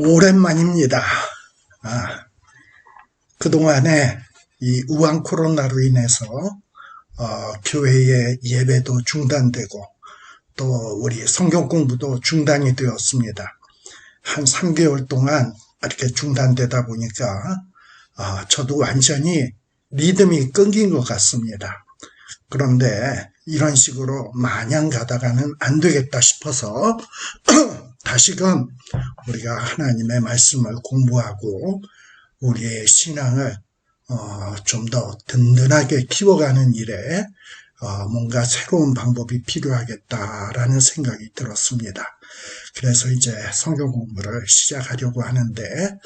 오랜만입니다. 그동안에 이 우한 코로나로 인해서 교회의 예배도 중단되고 또 우리 성경 공부도 중단이 되었습니다. 한 3개월 동안 이렇게 중단되다 보니까 저도 완전히 리듬이 끊긴 것 같습니다. 그런데 이런 식으로 마냥 가다가는 안 되겠다 싶어서 다시금 우리가 하나님의 말씀을 공부하고 우리의 신앙을 좀 더 든든하게 키워가는 일에 뭔가 새로운 방법이 필요하겠다라는 생각이 들었습니다. 그래서 이제 성경 공부를 시작하려고 하는데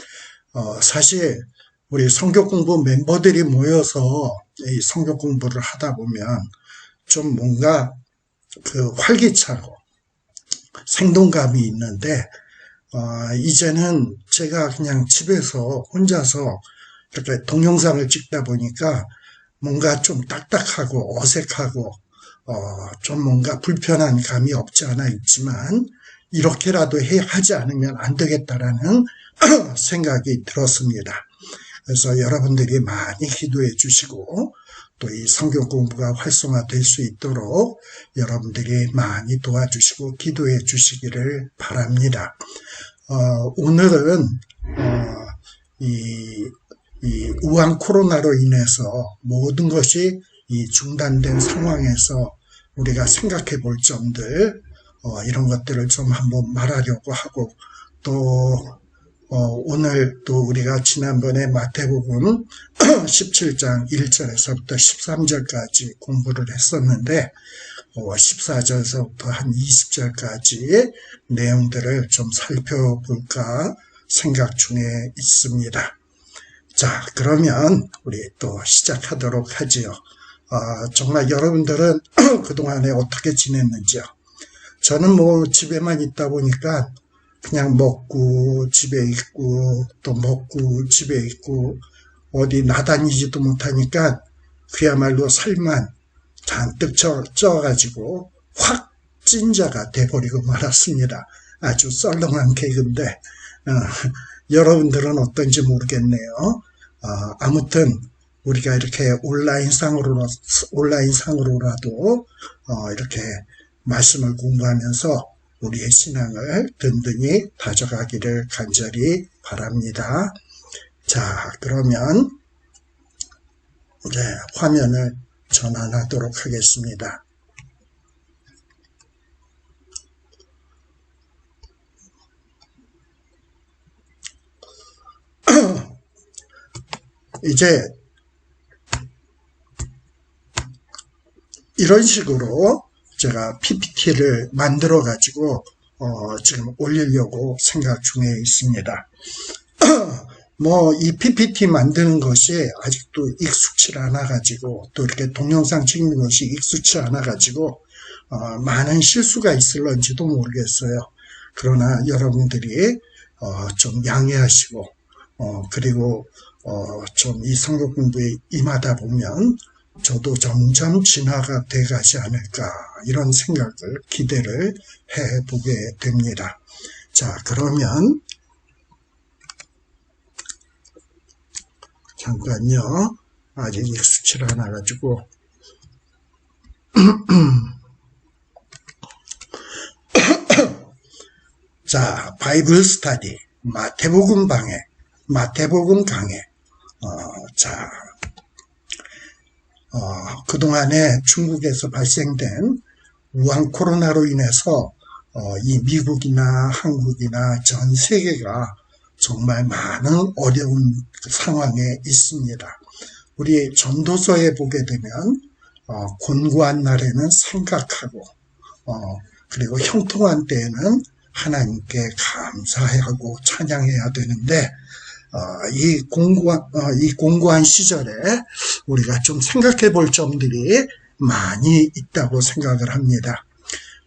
사실 우리 성경 공부 멤버들이 모여서 이 성경 공부를 하다 보면 좀 뭔가 활기차고 생동감이 있는데 이제는 제가 그냥 집에서 혼자서 이렇게 동영상을 찍다 보니까 뭔가 좀 딱딱하고 어색하고 좀 뭔가 불편한 감이 없지 않아 있지만 이렇게라도 하지 않으면 안 되겠다라는 생각이 들었습니다. 그래서 여러분들이 많이 기도해 주시고 또 이 성경 공부가 활성화될 수 있도록 여러분들이 많이 도와주시고 기도해 주시기를 바랍니다. 오늘은 이 우한 코로나로 인해서 모든 것이 이 중단된 상황에서 우리가 생각해 볼 점들 이런 것들을 좀 한번 말하려고 하고 또 오늘 또 우리가 지난번에 마태복음 17장 1절에서부터 13절까지 공부를 했었는데 14절에서부터 한 20절까지의 내용들을 좀 살펴볼까 생각 중에 있습니다. 자, 그러면 우리 또 시작하도록 하지요. 정말 여러분들은 그동안에 어떻게 지냈는지요? 저는 뭐 집에만 있다 보니까 그냥 먹고 집에 있고 또 먹고 집에 있고 어디 나다니지도 못하니까 그야말로 살만 잔뜩 쪄가지고 확 찐자가 돼버리고 말았습니다. 아주 썰렁한 개그인데 여러분들은 어떤지 모르겠네요. 아무튼 우리가 이렇게 온라인상으로라도 이렇게 말씀을 공부하면서 우리의 신앙을 든든히 다져가기를 간절히 바랍니다. 자, 그러면 이제 화면을 전환하도록 하겠습니다. 이제 이런 식으로 제가 PPT를 만들어 가지고 지금 올리려고 생각 중에 있습니다. 뭐 이 PPT 만드는 것이 아직도 익숙치 않아 가지고 또 이렇게 동영상 찍는 것이 익숙치 않아 가지고 많은 실수가 있을런지도 모르겠어요. 그러나 여러분들이 좀 양해하시고 그리고 좀 이 성경 공부에 임하다 보면 저도 점점 진화가 돼가지 않을까 이런 생각을 기대를 해보게 됩니다. 자, 그러면 잠깐요. 아직 익숙치 않아가지고 자, 바이블 스터디 마태복음 강해 자, 그동안에 중국에서 발생된 우한 코로나로 인해서 이 미국이나 한국이나 전 세계가 정말 많은 어려운 상황에 있습니다. 우리 전도서에 보게 되면 곤고한 날에는 생각하고 그리고 형통한 때에는 하나님께 감사하고 찬양해야 되는데 이 공고한 시절에 우리가 좀 생각해 볼 점들이 많이 있다고 생각을 합니다.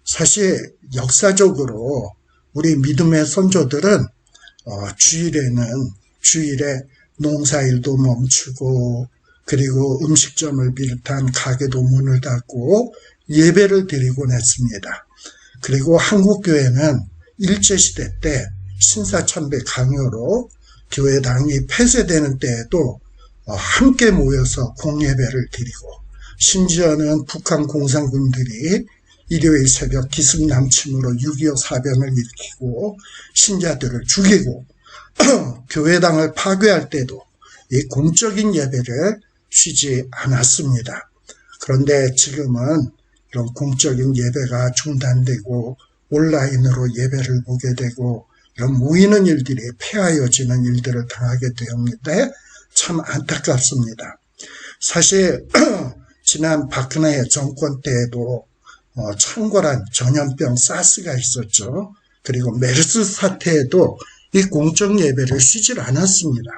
사실 역사적으로 우리 믿음의 선조들은 주일에 농사일도 멈추고 그리고 음식점을 비롯한 가게도 문을 닫고 예배를 드리곤 했습니다. 그리고 한국교회는 일제시대 때 신사참배 강요로 교회당이 폐쇄되는 때에도 함께 모여서 공예배를 드리고, 심지어는 북한 공산군들이 일요일 새벽 기습 남침으로 6.25 사변을 일으키고 신자들을 죽이고 교회당을 파괴할 때도 이 공적인 예배를 쉬지 않았습니다. 그런데 지금은 이런 공적인 예배가 중단되고 온라인으로 예배를 보게 되고 이런 모이는 일들이 폐하여지는 일들을 당하게 되었는데 참 안타깝습니다. 사실 지난 박근혜 정권 때에도 창궐한 전염병 사스가 있었죠. 그리고 메르스 사태에도 이 공적 예배를 쉬질 않았습니다.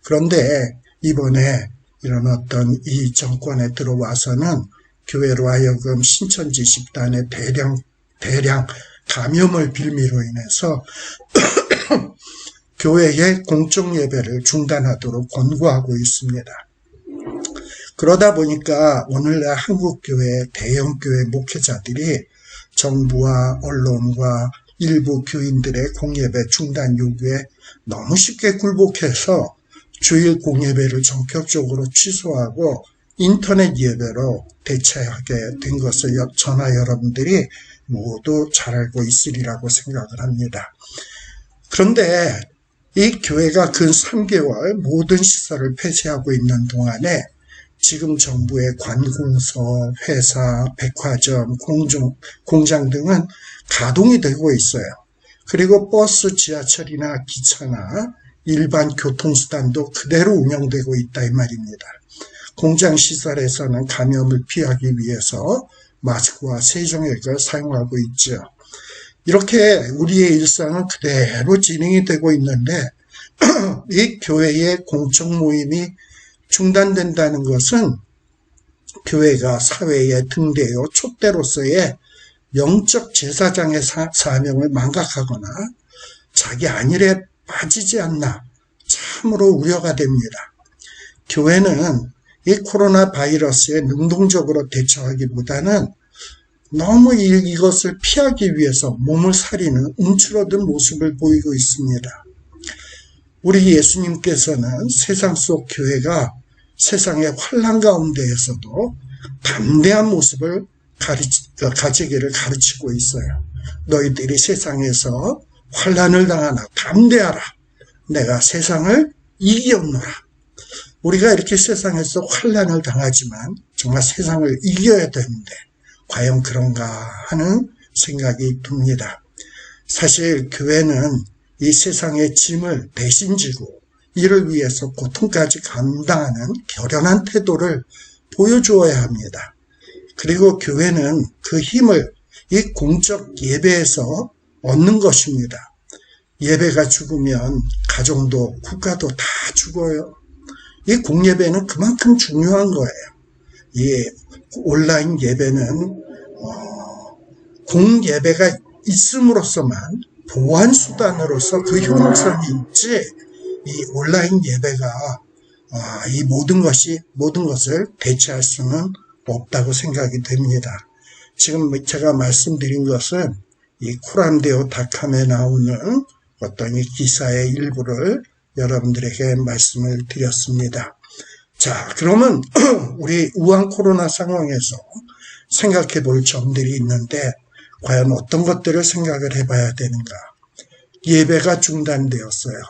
그런데 이번에 이런 어떤 이 정권에 들어와서는 교회로 하여금 신천지 집단의 대량 감염을 빌미로 인해서 교회의 공적 예배를 중단하도록 권고하고 있습니다. 그러다 보니까 오늘날 한국교회, 대형교회 목회자들이 정부와 언론과 일부 교인들의 공예배 중단 요구에 너무 쉽게 굴복해서 주일 공예배를 전격적으로 취소하고 인터넷 예배로 대체하게 된 것을 저나 여러분들이 모두 잘 알고 있으리라고 생각을 합니다. 그런데 이 교회가 근 3개월 모든 시설을 폐쇄하고 있는 동안에 지금 정부의 관공서, 회사, 백화점, 공장 등은 가동이 되고 있어요. 그리고 버스, 지하철이나 기차나 일반 교통수단도 그대로 운영되고 있다 이 말입니다. 공장 시설에서는 감염을 피하기 위해서 마스크와 세정액을 사용하고 있죠. 이렇게 우리의 일상은 그대로 진행이 되고 있는데 이 교회의 공적 모임이 중단된다는 것은 교회가 사회에 등대어 촛대로서의 영적 제사장의 사명을 망각하거나 자기 안일에 빠지지 않나 참으로 우려가 됩니다. 교회는 이 코로나 바이러스에 능동적으로 대처하기보다는 너무 이것을 피하기 위해서 몸을 사리는 움츠러든 모습을 보이고 있습니다. 우리 예수님께서는 세상 속 교회가 세상의 환난 가운데에서도 담대한 모습을 가지기를 가르치고 있어요. 너희들이 세상에서 환난을 당하나 담대하라. 내가 세상을 이기었노라. 우리가 이렇게 세상에서 환난을 당하지만 정말 세상을 이겨야 되는데 과연 그런가 하는 생각이 듭니다. 사실 교회는 이 세상의 짐을 대신 지고 이를 위해서 고통까지 감당하는 결연한 태도를 보여주어야 합니다. 그리고 교회는 그 힘을 이 공적 예배에서 얻는 것입니다. 예배가 죽으면 가정도 국가도 다 죽어요. 이 공예배는 그만큼 중요한 거예요. 이 온라인 예배는 공예배가 있음으로써만 보완 수단으로서 그 효능성이 있지 이 온라인 예배가 이 모든 것을 대체할 수는 없다고 생각이 됩니다. 지금 제가 말씀드린 것은 이 코란데오닷컴에 나오는 어떤 이 기사의 일부를 여러분들에게 말씀을 드렸습니다. 자, 그러면 우리 우한 코로나 상황에서 생각해 볼 점들이 있는데 과연 어떤 것들을 생각을 해봐야 되는가? 예배가 중단되었어요.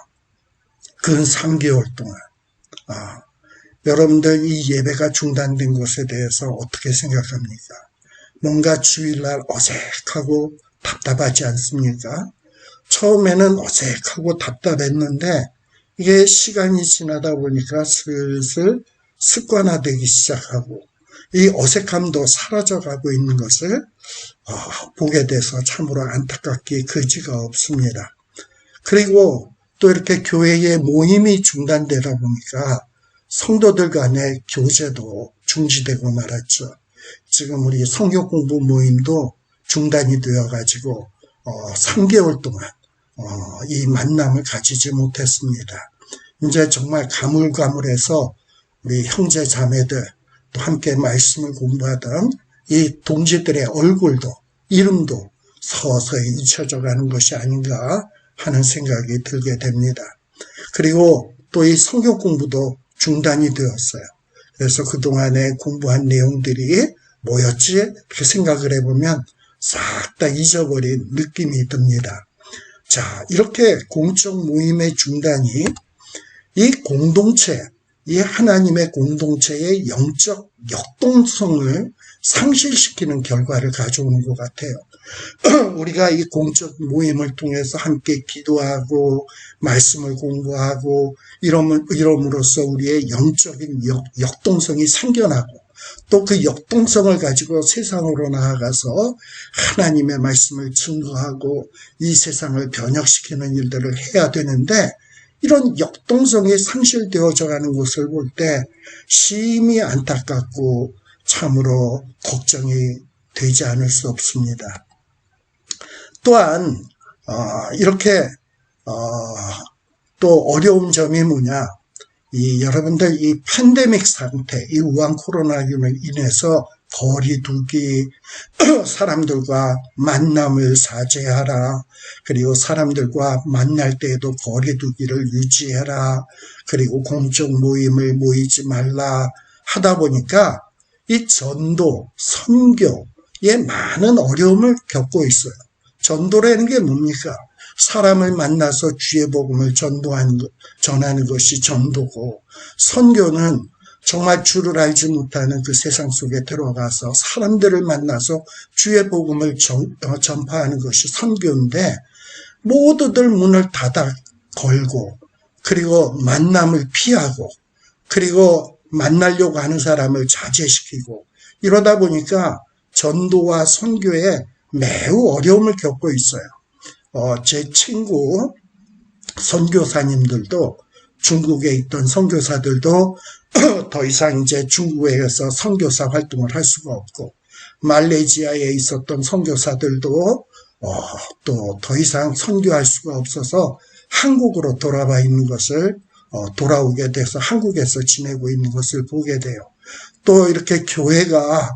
근 3개월 동안. 여러분들 이 예배가 중단된 것에 대해서 어떻게 생각합니까? 뭔가 주일날 어색하고 답답하지 않습니까? 처음에는 어색하고 답답했는데 이게 시간이 지나다 보니까 슬슬 습관화되기 시작하고 이 어색함도 사라져가고 있는 것을 보게 돼서 참으로 안타깝기 그지가 없습니다. 그리고 또 이렇게 교회의 모임이 중단되다 보니까 성도들 간의 교제도 중지되고 말았죠. 지금 우리 성경 공부 모임도 중단이 되어가지고 3개월 동안 이 만남을 가지지 못했습니다. 이제 정말 가물가물해서 우리 형제 자매들 또 함께 말씀을 공부하던 이 동지들의 얼굴도 이름도 서서히 잊혀져 가는 것이 아닌가 하는 생각이 들게 됩니다. 그리고 또 이 성경 공부도 중단이 되었어요. 그래서 그동안에 공부한 내용들이 뭐였지? 이렇게 생각을 해보면 싹 다 잊어버린 느낌이 듭니다. 자, 이렇게 공적 모임의 중단이 이 공동체, 이 하나님의 공동체의 영적 역동성을 상실시키는 결과를 가져오는 것 같아요. 우리가 이 공적 모임을 통해서 함께 기도하고 말씀을 공부하고 이럼으로써 우리의 영적인 역동성이 생겨나고 또 그 역동성을 가지고 세상으로 나아가서 하나님의 말씀을 증거하고 이 세상을 변혁시키는 일들을 해야 되는데 이런 역동성이 상실되어져 가는 것을 볼 때 심히 안타깝고 참으로 걱정이 되지 않을 수 없습니다. 또한 이렇게 또 어려운 점이 뭐냐, 여러분들 이 팬데믹 상태, 이 우한 코로나로 인해서 거리두기, 사람들과 만남을 자제하라, 그리고 사람들과 만날 때에도 거리두기를 유지해라, 그리고 공적 모임을 모이지 말라 하다 보니까 이 전도, 선교에 많은 어려움을 겪고 있어요. 전도라는 게 뭡니까? 사람을 만나서 주의 복음을 전하는 것이 전도고, 선교는 정말 주를 알지 못하는 그 세상 속에 들어가서 사람들을 만나서 주의 복음을 전파하는 것이 선교인데, 모두들 문을 닫아 걸고, 그리고 만남을 피하고, 그리고 만나려고 하는 사람을 자제시키고, 이러다 보니까 전도와 선교에 매우 어려움을 겪고 있어요. 제 친구 선교사님들도, 중국에 있던 선교사들도 더 이상 이제 중국에서 선교사 활동을 할 수가 없고, 말레이시아에 있었던 선교사들도 또 더 이상 선교할 수가 없어서 한국으로 돌아와 있는 것을 돌아오게 돼서 한국에서 지내고 있는 것을 보게 돼요. 또 이렇게 교회가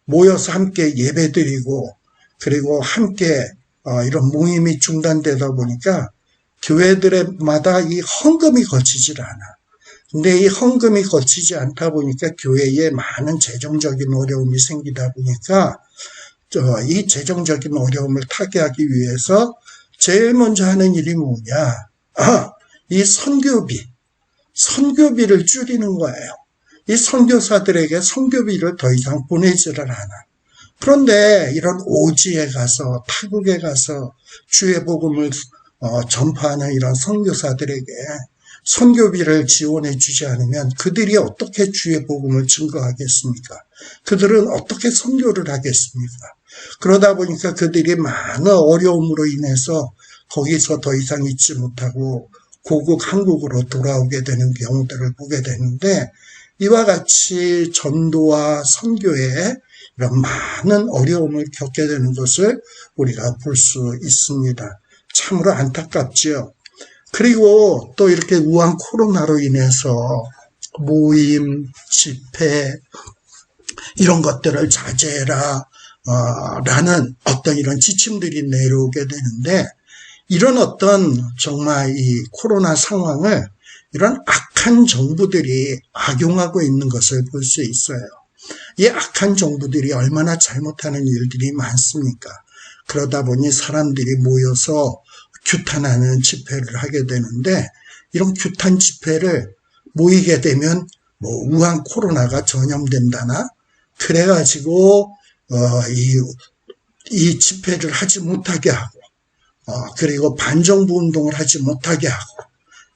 모여서 함께 예배드리고, 그리고 함께 이런 모임이 중단되다 보니까 교회들마다 이 헌금이 거치질 않아. 근데 이 헌금이 거치지 않다 보니까 교회에 많은 재정적인 어려움이 생기다 보니까 이 재정적인 어려움을 타개하기 위해서 제일 먼저 하는 일이 뭐냐? 이 선교비를 줄이는 거예요. 이 선교사들에게 선교비를 더 이상 보내지를 않아. 그런데 이런 오지에 가서, 타국에 가서 주의 복음을 전파하는 이런 선교사들에게 선교비를 지원해 주지 않으면 그들이 어떻게 주의 복음을 증거하겠습니까? 그들은 어떻게 선교를 하겠습니까? 그러다 보니까 그들이 많은 어려움으로 인해서 거기서 더 이상 있지 못하고 고국 한국으로 돌아오게 되는 경우들을 보게 되는데, 이와 같이 전도와 선교에 이런 많은 어려움을 겪게 되는 것을 우리가 볼 수 있습니다. 참으로 안타깝지요. 그리고 또 이렇게 우한 코로나로 인해서 모임, 집회 이런 것들을 자제해라 라는 어떤 이런 지침들이 내려오게 되는데, 이런 어떤 정말 이 코로나 상황을 이런 악한 정부들이 악용하고 있는 것을 볼 수 있어요. 이 악한 정부들이 얼마나 잘못하는 일들이 많습니까? 그러다 보니 사람들이 모여서 규탄하는 집회를 하게 되는데, 이런 규탄 집회를 모이게 되면 우한 코로나가 전염된다나, 그래가지고 이 집회를 하지 못하게 하고, 그리고 반정부 운동을 하지 못하게 하고,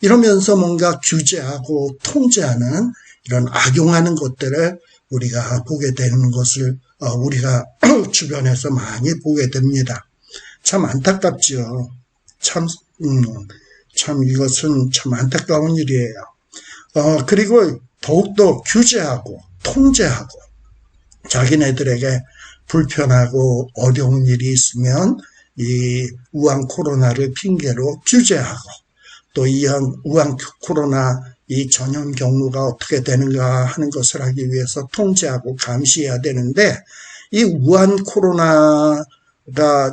이러면서 뭔가 규제하고 통제하는 이런 악용하는 것들을 우리가 보게 되는 것을 우리가 주변에서 많이 보게 됩니다. 참 안타깝죠. 참 이것은 참 안타까운 일이에요. 그리고 더욱더 규제하고 통제하고, 자기네들에게 불편하고 어려운 일이 있으면 이 우한 코로나를 핑계로 규제하고, 또 이 우한 코로나 이 전염 경로가 어떻게 되는가 하는 것을 하기 위해서 통제하고 감시해야 되는데, 이 우한 코로나를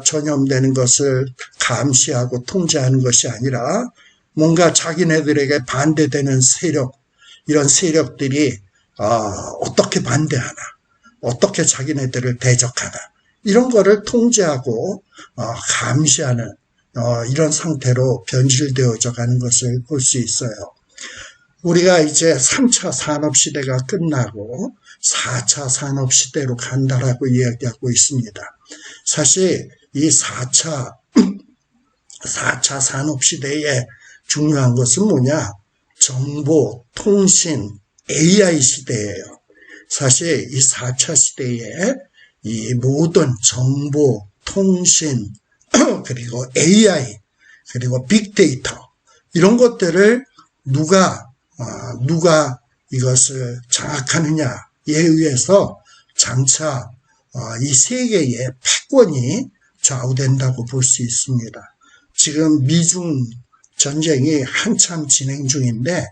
전염되는 것을 감시하고 통제하는 것이 아니라 뭔가 자기네들에게 반대되는 세력, 이런 세력들이 어떻게 반대하나, 어떻게 자기네들을 대적하나, 이런 거를 통제하고 감시하는 이런 상태로 변질되어져 가는 것을 볼 수 있어요. 우리가 이제 3차 산업시대가 끝나고 4차 산업시대로 간다라고 이야기하고 있습니다. 사실 이 4차 산업시대에 중요한 것은 뭐냐? 정보, 통신, AI 시대예요. 사실 이 4차 시대에 이 모든 정보, 통신, 그리고 AI, 그리고 빅데이터, 이런 것들을 누가 이것을 장악하느냐에 의해서 장차 이 세계의 패권이 좌우된다고 볼 수 있습니다. 지금 미중 전쟁이 한참 진행 중인데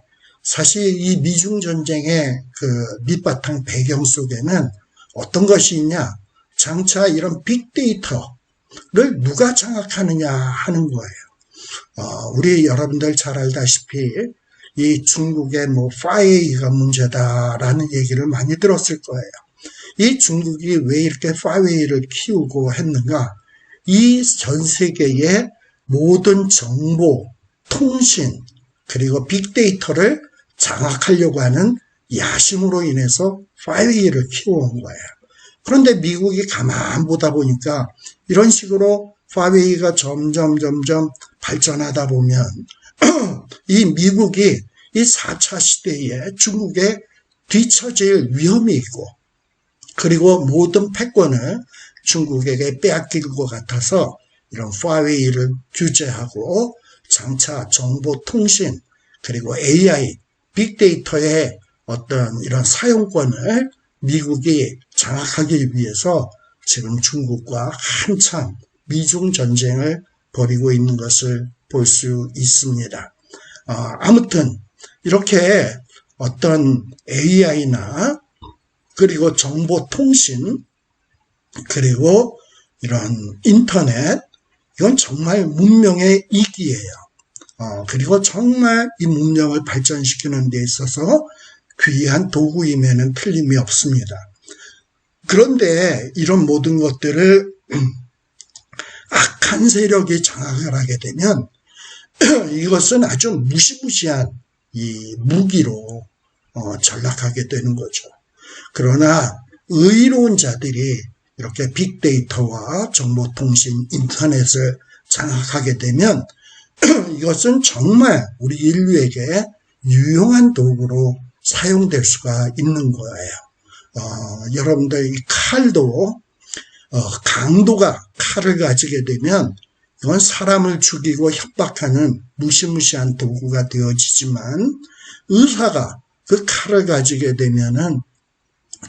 사실 이 미중 전쟁의 그 밑바탕 배경 속에는 어떤 것이 있냐? 장차 이런 빅데이터를 누가 장악하느냐 하는 거예요. 우리 여러분들 잘 알다시피 이 중국의 파웨이가 문제다라는 얘기를 많이 들었을 거예요. 이 중국이 왜 이렇게 파웨이를 키우고 했는가? 이 전 세계의 모든 정보, 통신, 그리고 빅데이터를 장악하려고 하는 야심으로 인해서 파웨이를 키워온 거예요. 그런데 미국이 가만 보다 보니까 이런 식으로 파웨이가 점점 발전하다 보면 이 미국이 이 4차 시대에 중국에 뒤처질 위험이 있고 그리고 모든 패권을 중국에게 빼앗길 것 같아서 이런 파웨이를 규제하고 장차 정보 통신 그리고 AI, 빅데이터의 어떤 이런 사용권을 미국이 장악하기 위해서 지금 중국과 한참 미중 전쟁을 벌이고 있는 것을 볼 수 있습니다. 아무튼 이렇게 어떤 AI나 그리고 정보 통신 그리고 이런 인터넷 이건 정말 문명의 이기예요. 그리고 정말 이 문명을 발전시키는 데 있어서 귀한 도구임에는 틀림이 없습니다. 그런데 이런 모든 것들을 악한 세력이 장악을 하게 되면 이것은 아주 무시무시한 이 무기로 전락하게 되는 거죠. 그러나 의로운 자들이 이렇게 빅데이터와 정보통신, 인터넷을 장악하게 되면 이것은 정말 우리 인류에게 유용한 도구로 사용될 수가 있는 거예요. 여러분들 이 칼도 강도가 칼을 가지게 되면 이건 사람을 죽이고 협박하는 무시무시한 도구가 되어지지만 의사가 그 칼을 가지게 되면은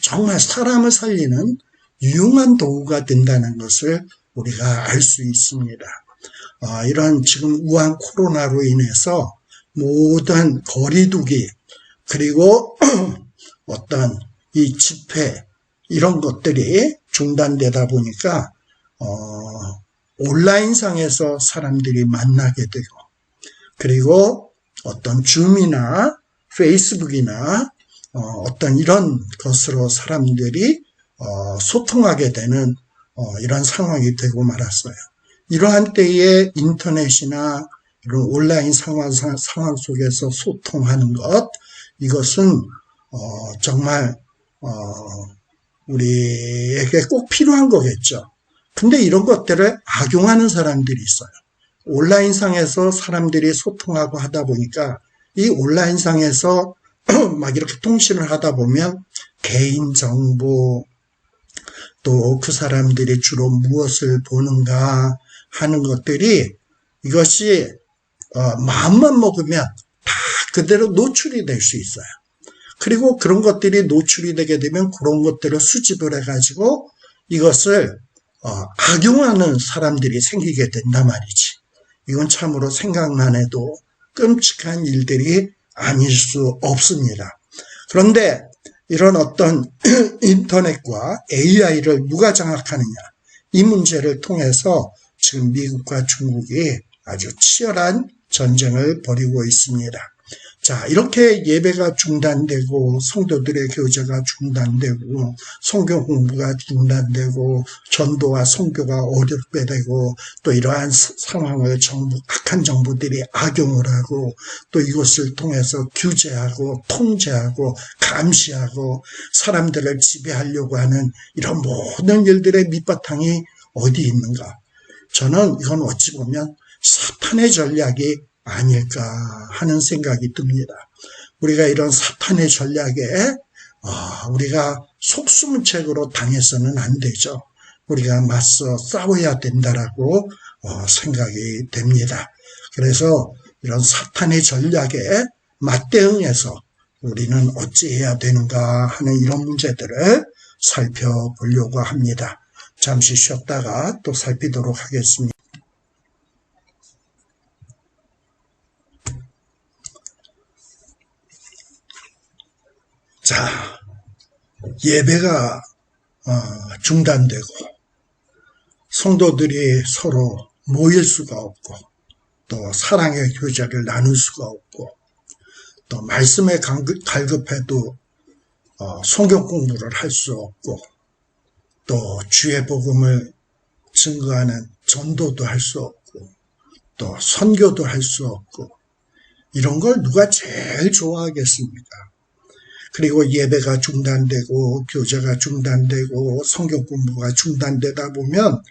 정말 사람을 살리는 유용한 도구가 된다는 것을 우리가 알 수 있습니다. 이런 지금 우한 코로나로 인해서 모든 거리두기 그리고 어떤 이 집회 이런 것들이 중단되다 보니까 온라인상에서 사람들이 만나게 되고 그리고 어떤 줌이나 페이스북이나 어떤 이런 것으로 사람들이 소통하게 되는 이런 상황이 되고 말았어요. 이러한 때에 인터넷이나 이런 온라인 상황 속에서 소통하는 것 이것은 정말 우리에게 꼭 필요한 거겠죠. 근데 이런 것들을 악용하는 사람들이 있어요. 온라인상에서 사람들이 소통하고 하다 보니까 이 온라인상에서 막 이렇게 통신을 하다 보면 개인정보 또 그 사람들이 주로 무엇을 보는가 하는 것들이 이것이 마음만 먹으면 다 그대로 노출이 될 수 있어요. 그리고 그런 것들이 노출이 되게 되면 그런 것들을 수집을 해가지고 이것을 악용하는 사람들이 생기게 된단 말이지. 이건 참으로 생각만 해도 끔찍한 일들이 아닐 수 없습니다. 그런데 이런 어떤 인터넷과 AI를 누가 장악하느냐 이 문제를 통해서 지금 미국과 중국이 아주 치열한 전쟁을 벌이고 있습니다. 자, 이렇게 예배가 중단되고 성도들의 교제가 중단되고 성경 공부가 중단되고 전도와 선교가 어렵게 되고 또 이러한 상황을 악한 정부들이 악용을 하고 또 이것을 통해서 규제하고 통제하고 감시하고 사람들을 지배하려고 하는 이런 모든 일들의 밑바탕이 어디 있는가? 저는 이건 어찌 보면 사탄의 전략이 아닐까 하는 생각이 듭니다. 우리가 이런 사탄의 전략에 우리가 속수무책으로 당해서는 안 되죠. 우리가 맞서 싸워야 된다라고 생각이 됩니다. 그래서 이런 사탄의 전략에 맞대응해서 우리는 어찌해야 되는가 하는 이런 문제들을 살펴보려고 합니다. 잠시 쉬었다가 또 살피도록 하겠습니다. 자, 예배가 중단되고 성도들이 서로 모일 수가 없고 또 사랑의 교제를 나눌 수가 없고 또 말씀에 갈급해도 성경 공부를 할 수 없고 또 주의 복음을 증거하는 전도도 할 수 없고 또 선교도 할 수 없고 이런 걸 누가 제일 좋아하겠습니까? 그리고 예배가 중단되고 교제가 중단되고 성경 공부가 중단되다 보면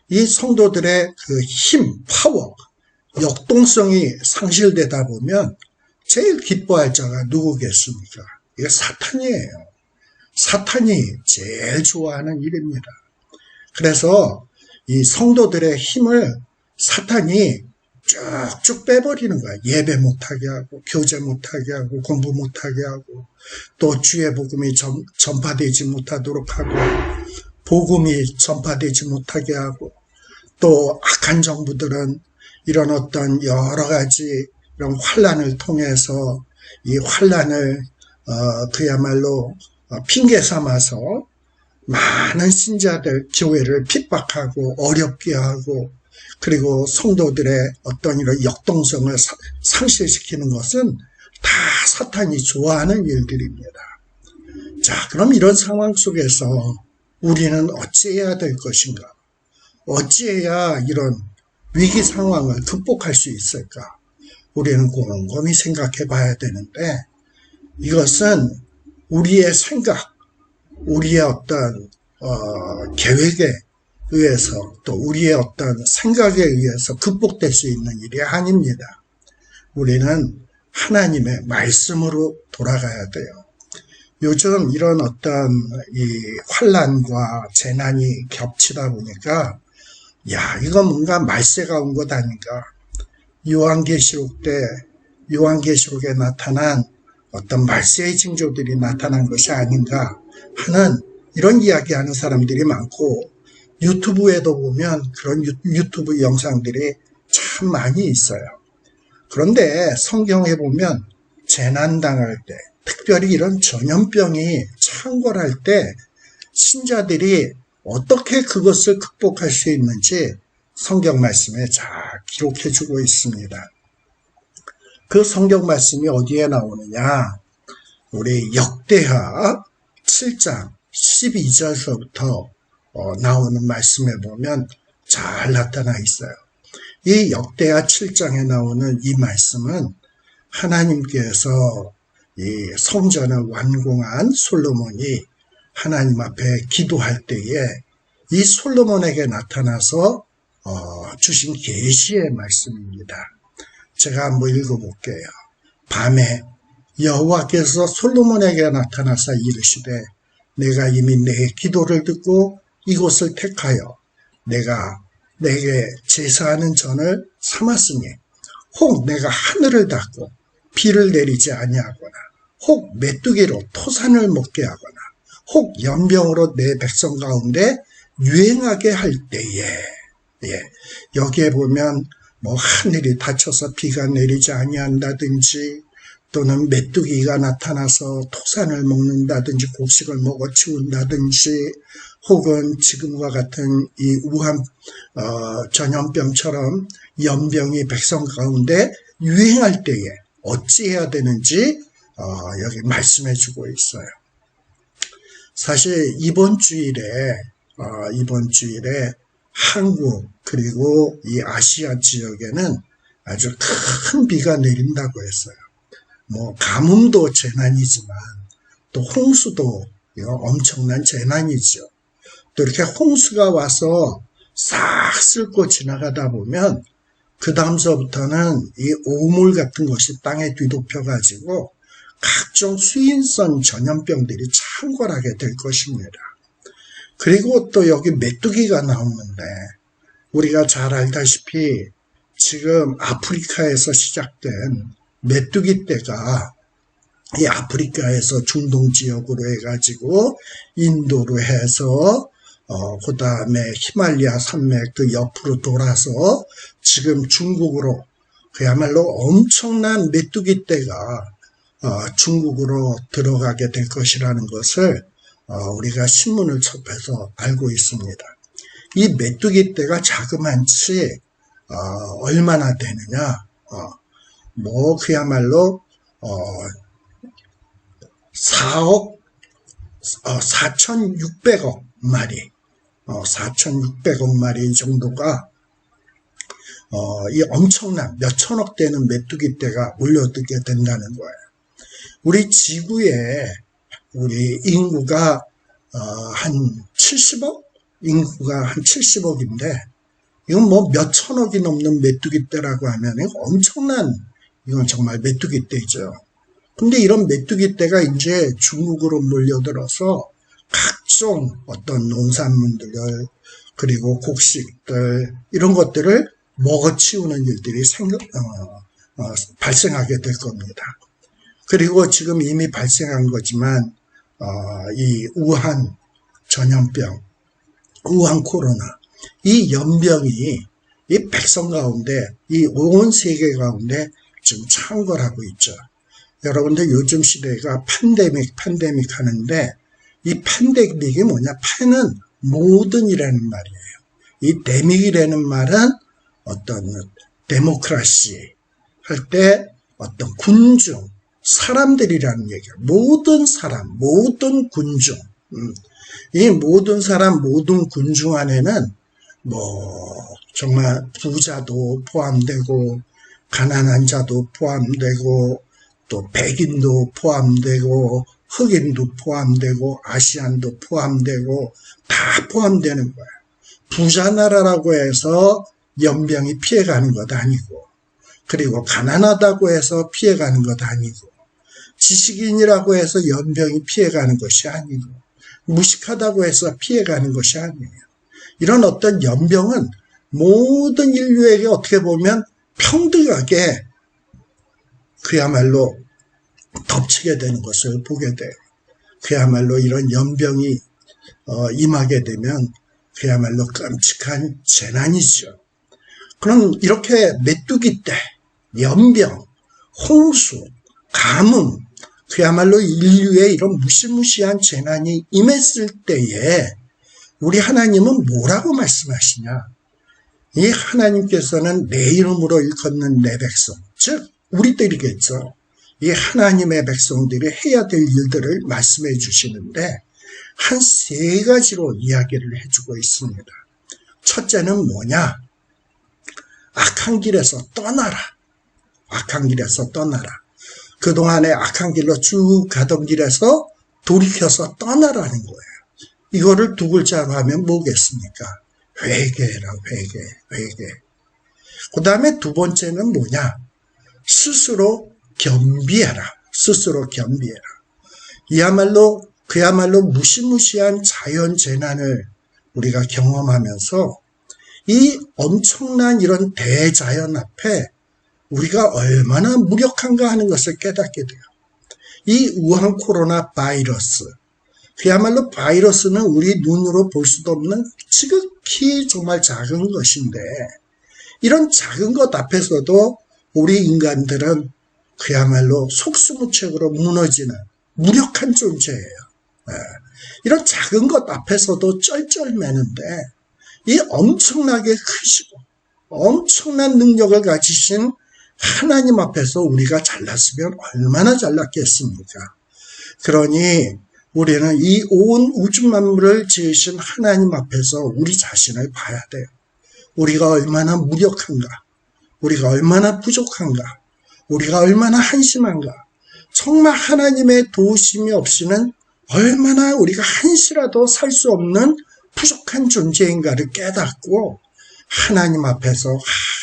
이 성도들의 그 힘, 파워, 역동성이 상실되다 보면 제일 기뻐할 자가 누구겠습니까? 이게 사탄이에요. 사탄이 제일 좋아하는 일입니다. 그래서 이 성도들의 힘을 사탄이 쭉쭉 빼버리는 거야. 예배 못하게 하고 교제 못하게 하고 공부 못하게 하고 또 주의 복음이 전파되지 못하도록 하고 복음이 전파되지 못하게 하고 또 악한 정부들은 이런 어떤 여러 가지 이런 환란을 통해서 이 환란을 그야말로 핑계 삼아서 많은 신자들 교회를 핍박하고 어렵게 하고 그리고 성도들의 어떤 이런 역동성을 상실시키는 것은 다 사탄이 좋아하는 일들입니다. 자, 그럼 이런 상황 속에서 우리는 어찌해야 될 것인가? 어찌해야 이런 위기 상황을 극복할 수 있을까? 우리는 곰곰이 생각해 봐야 되는데 이것은 우리의 생각, 우리의 어떤 계획에 의해서 또 우리의 어떤 생각에 의해서 극복될 수 있는 일이 아닙니다. 우리는 하나님의 말씀으로 돌아가야 돼요. 요즘 이런 어떤 이 환란과 재난이 겹치다 보니까 이거 뭔가 말세가 온 것 아닌가. 요한계시록에 나타난 어떤 말세의 징조들이 나타난 것이 아닌가 하는 이런 이야기하는 사람들이 많고 유튜브에도 보면 그런 유튜브 영상들이 참 많이 있어요. 그런데 성경에 보면 재난당할 때, 특별히 이런 전염병이 창궐할 때 신자들이 어떻게 그것을 극복할 수 있는지 성경 말씀에 잘 기록해주고 있습니다. 그 성경 말씀이 어디에 나오느냐? 우리 역대하 7장 12절서부터 나오는 말씀에 보면 잘 나타나 있어요. 이 역대하 7장에 나오는 이 말씀은 하나님께서 이 성전을 완공한 솔로몬이 하나님 앞에 기도할 때에 이 솔로몬에게 나타나서 주신 계시의 말씀입니다. 제가 한번 읽어볼게요. 밤에 여호와께서 솔로몬에게 나타나사 이르시되 내가 이미 내 기도를 듣고 이곳을 택하여 내가 내게 제사하는 전을 삼았으니 혹 내가 하늘을 닫고 비를 내리지 아니하거나 혹 메뚜기로 토산을 먹게 하거나 혹 연병으로 내 백성 가운데 유행하게 할 때에 여기에 보면 뭐 하늘이 닫혀서 비가 내리지 아니한다든지 또는 메뚜기가 나타나서 토산을 먹는다든지 곡식을 먹어 치운다든지 혹은 지금과 같은 이 우한 전염병처럼 연병이 백성 가운데 유행할 때에 어찌해야 되는지 여기 말씀해 주고 있어요. 사실 이번 주일에 한국 그리고 이 아시아 지역에는 아주 큰 비가 내린다고 했어요. 뭐 가뭄도 재난이지만 또 홍수도 이거 엄청난 재난이죠. 또 이렇게 홍수가 와서 싹 쓸고 지나가다 보면 그 다음서부터는 이 오물 같은 것이 땅에 뒤덮여 가지고 각종 수인성 전염병들이 창궐하게 될 것입니다. 그리고 또 여기 메뚜기가 나오는데 우리가 잘 알다시피 지금 아프리카에서 시작된 메뚜기 떼가 이 아프리카에서 중동 지역으로 해가지고 인도로 해서 그 다음에 히말리아 산맥 그 옆으로 돌아서 지금 중국으로 그야말로 엄청난 메뚜기 떼가 중국으로 들어가게 될 것이라는 것을 우리가 신문을 접해서 알고 있습니다. 이 메뚜기 떼가 자그만치 얼마나 되느냐? 그야말로 4,600억 마리, 4,600억 마리 정도가 이 엄청난 몇천억 되는 메뚜기 떼가 몰려들게 된다는 거예요. 우리 지구에 우리 인구가 한 70억? 인구가 한 70억인데 이건 뭐 몇천억이 넘는 메뚜기 떼라고 하면 이건 정말 메뚜기 떼죠. 근데 이런 메뚜기 떼가 이제 중국으로 몰려들어서 각종 어떤 농산물들 그리고 곡식들 이런 것들을 먹어치우는 일들이 발생하게 될 겁니다. 그리고 지금 이미 발생한 거지만 이 우한 전염병, 우한 코로나 이 연병이 이 백성 가운데 이 온 세계 가운데 지금 창궐하고 있죠. 여러분들 요즘 시대가 팬데믹 하는데 이 팬데믹이 뭐냐? 팬은 모든이라는 말이에요. 이 데믹이라는 말은 어떤 데모크라시 할 때 어떤 군중, 사람들이라는 얘기예요. 모든 사람, 모든 군중. 이 모든 사람, 모든 군중 안에는 정말 부자도 포함되고 가난한 자도 포함되고 또 백인도 포함되고 흑인도 포함되고 아시안도 포함되고 다 포함되는 거예요. 부자 나라라고 해서 연병이 피해가는 것 아니고 그리고 가난하다고 해서 피해가는 것 아니고 지식인이라고 해서 연병이 피해가는 것이 아니고 무식하다고 해서 피해가는 것이 아니에요. 이런 어떤 연병은 모든 인류에게 어떻게 보면 평등하게 그야말로 덮치게 되는 것을 보게 돼요. 그야말로 이런 연병이 임하게 되면 그야말로 끔찍한 재난이죠. 그럼 이렇게 메뚜기 떼, 연병, 홍수, 가뭄, 그야말로 인류의 이런 무시무시한 재난이 임했을 때에 우리 하나님은 뭐라고 말씀하시냐? 이 하나님께서는 내 이름으로 일컫는 내 백성, 즉 우리들이겠죠. 이 하나님의 백성들이 해야 될 일들을 말씀해 주시는데 한 세 가지로 이야기를 해주고 있습니다. 첫째는 뭐냐? 악한 길에서 떠나라. 악한 길에서 떠나라. 그동안에 악한 길로 쭉 가던 길에서 돌이켜서 떠나라는 거예요. 이거를 두 글자로 하면 뭐겠습니까? 회개라, 회개. 그 다음에 두 번째는 뭐냐? 스스로 겸비해라. 그야말로 무시무시한 자연 재난을 우리가 경험하면서 이 엄청난 이런 대자연 앞에 우리가 얼마나 무력한가 하는 것을 깨닫게 돼요. 이 우한 코로나 바이러스, 그야말로 바이러스는 우리 눈으로 볼 수도 없는 지극히 정말 작은 것인데 이런 작은 것 앞에서도 우리 인간들은 그야말로 속수무책으로 무너지는 무력한 존재예요. 이런 작은 것 앞에서도 쩔쩔매는데 이 엄청나게 크시고 엄청난 능력을 가지신 하나님 앞에서 우리가 잘났으면 얼마나 잘났겠습니까? 그러니 우리는 이 온 우주 만물을 지으신 하나님 앞에서 우리 자신을 봐야 돼요. 우리가 얼마나 무력한가, 우리가 얼마나 부족한가, 우리가 얼마나 한심한가, 정말 하나님의 도우심이 없이는 얼마나 우리가 한시라도 살 수 없는 부족한 존재인가를 깨닫고 하나님 앞에서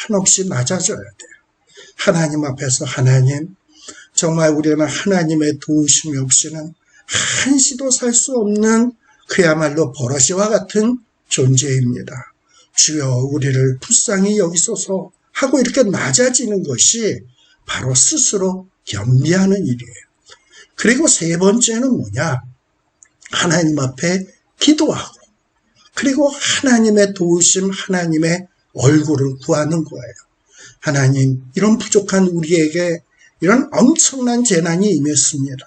한없이 낮아져야 돼요. 하나님 앞에서 하나님, 정말 우리는 하나님의 도우심이 없이는 한시도 살 수 없는 그야말로 버러지와 같은 존재입니다. 주여 우리를 불쌍히 여기소서 하고 이렇게 낮아지는 것이 바로 스스로 겸비하는 일이에요. 그리고 세 번째는 뭐냐? 하나님 앞에 기도하고 그리고 하나님의 도우심, 하나님의 얼굴을 구하는 거예요. 하나님, 이런 부족한 우리에게 이런 엄청난 재난이 임했습니다.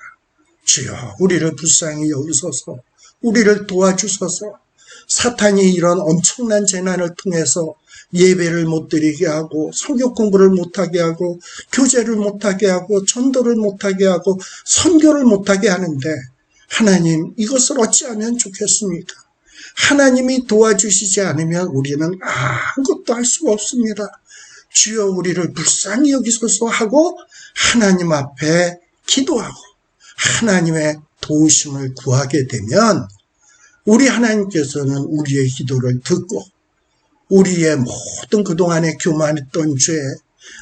주여 우리를 불쌍히 여기소서, 우리를 도와주소서. 사탄이 이런 엄청난 재난을 통해서 예배를 못 드리게 하고 성경 공부를 못하게 하고 교제를 못하게 하고 전도를 못하게 하고 선교를 못하게 하는데 하나님, 이것을 어찌하면 좋겠습니까? 하나님이 도와주시지 않으면 우리는 아무것도 할 수가 없습니다. 주여 우리를 불쌍히 여기소서 하고 하나님 앞에 기도하고 하나님의 도우심을 구하게 되면 우리 하나님께서는 우리의 기도를 듣고 우리의 모든 그동안에 교만했던 죄,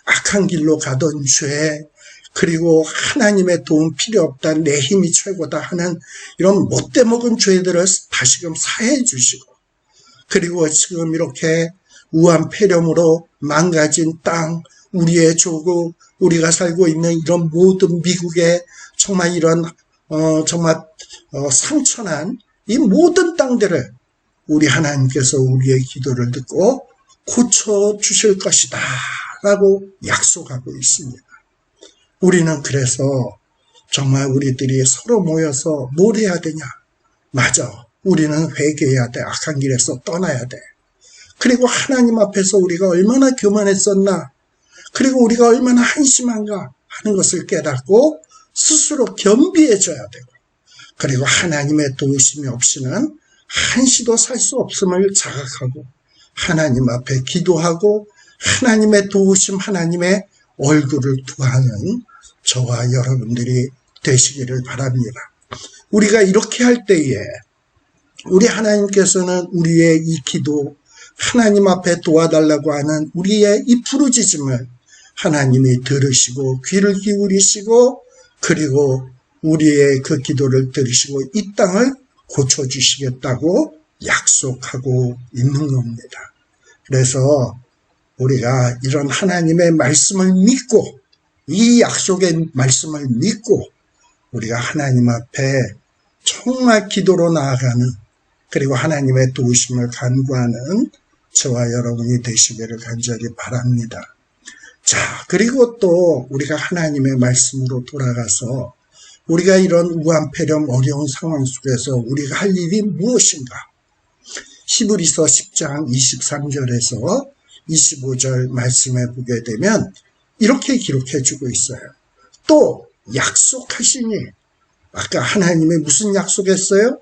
악한 길로 가던 죄, 그리고 하나님의 도움 필요 없다, 내 힘이 최고다 하는 이런 못돼 먹은 죄들을 다시금 사해 주시고, 그리고 지금 이렇게 우한 폐렴으로 망가진 땅, 우리의 조국, 우리가 살고 있는 이런 모든 미국의 정말 이런 상처난 이 모든 땅들을 우리 하나님께서 우리의 기도를 듣고 고쳐주실 것이다 라고 약속하고 있습니다. 우리는 그래서 정말 우리들이 서로 모여서 뭘 해야 되냐? 맞아. 우리는 회개해야 돼. 악한 길에서 떠나야 돼. 그리고 하나님 앞에서 우리가 얼마나 교만했었나? 그리고 우리가 얼마나 한심한가 하는 것을 깨닫고 스스로 겸비해져야 되고, 그리고 하나님의 도우심이 없이는 한시도 살 수 없음을 자각하고 하나님 앞에 기도하고 하나님의 도우심, 하나님의 얼굴을 구하는 저와 여러분들이 되시기를 바랍니다. 우리가 이렇게 할 때에 우리 하나님께서는 우리의 이 기도, 하나님 앞에 도와달라고 하는 우리의 이 부르짖음을 하나님이 들으시고 귀를 기울이시고 그리고 우리의 그 기도를 들으시고 이 땅을 고쳐주시겠다고 약속하고 있는 겁니다. 그래서 우리가 이런 하나님의 말씀을 믿고 이 약속의 말씀을 믿고 우리가 하나님 앞에 정말 기도로 나아가는, 그리고 하나님의 도우심을 간구하는 저와 여러분이 되시기를 간절히 바랍니다. 자, 그리고 또 우리가 하나님의 말씀으로 돌아가서 우리가 이런 우한폐렴 어려운 상황 속에서 우리가 할 일이 무엇인가? 히브리서 10장 23절에서 25절 말씀해 보게 되면 이렇게 기록해 주고 있어요. 또 약속하시니, 아까 하나님이 무슨 약속했어요?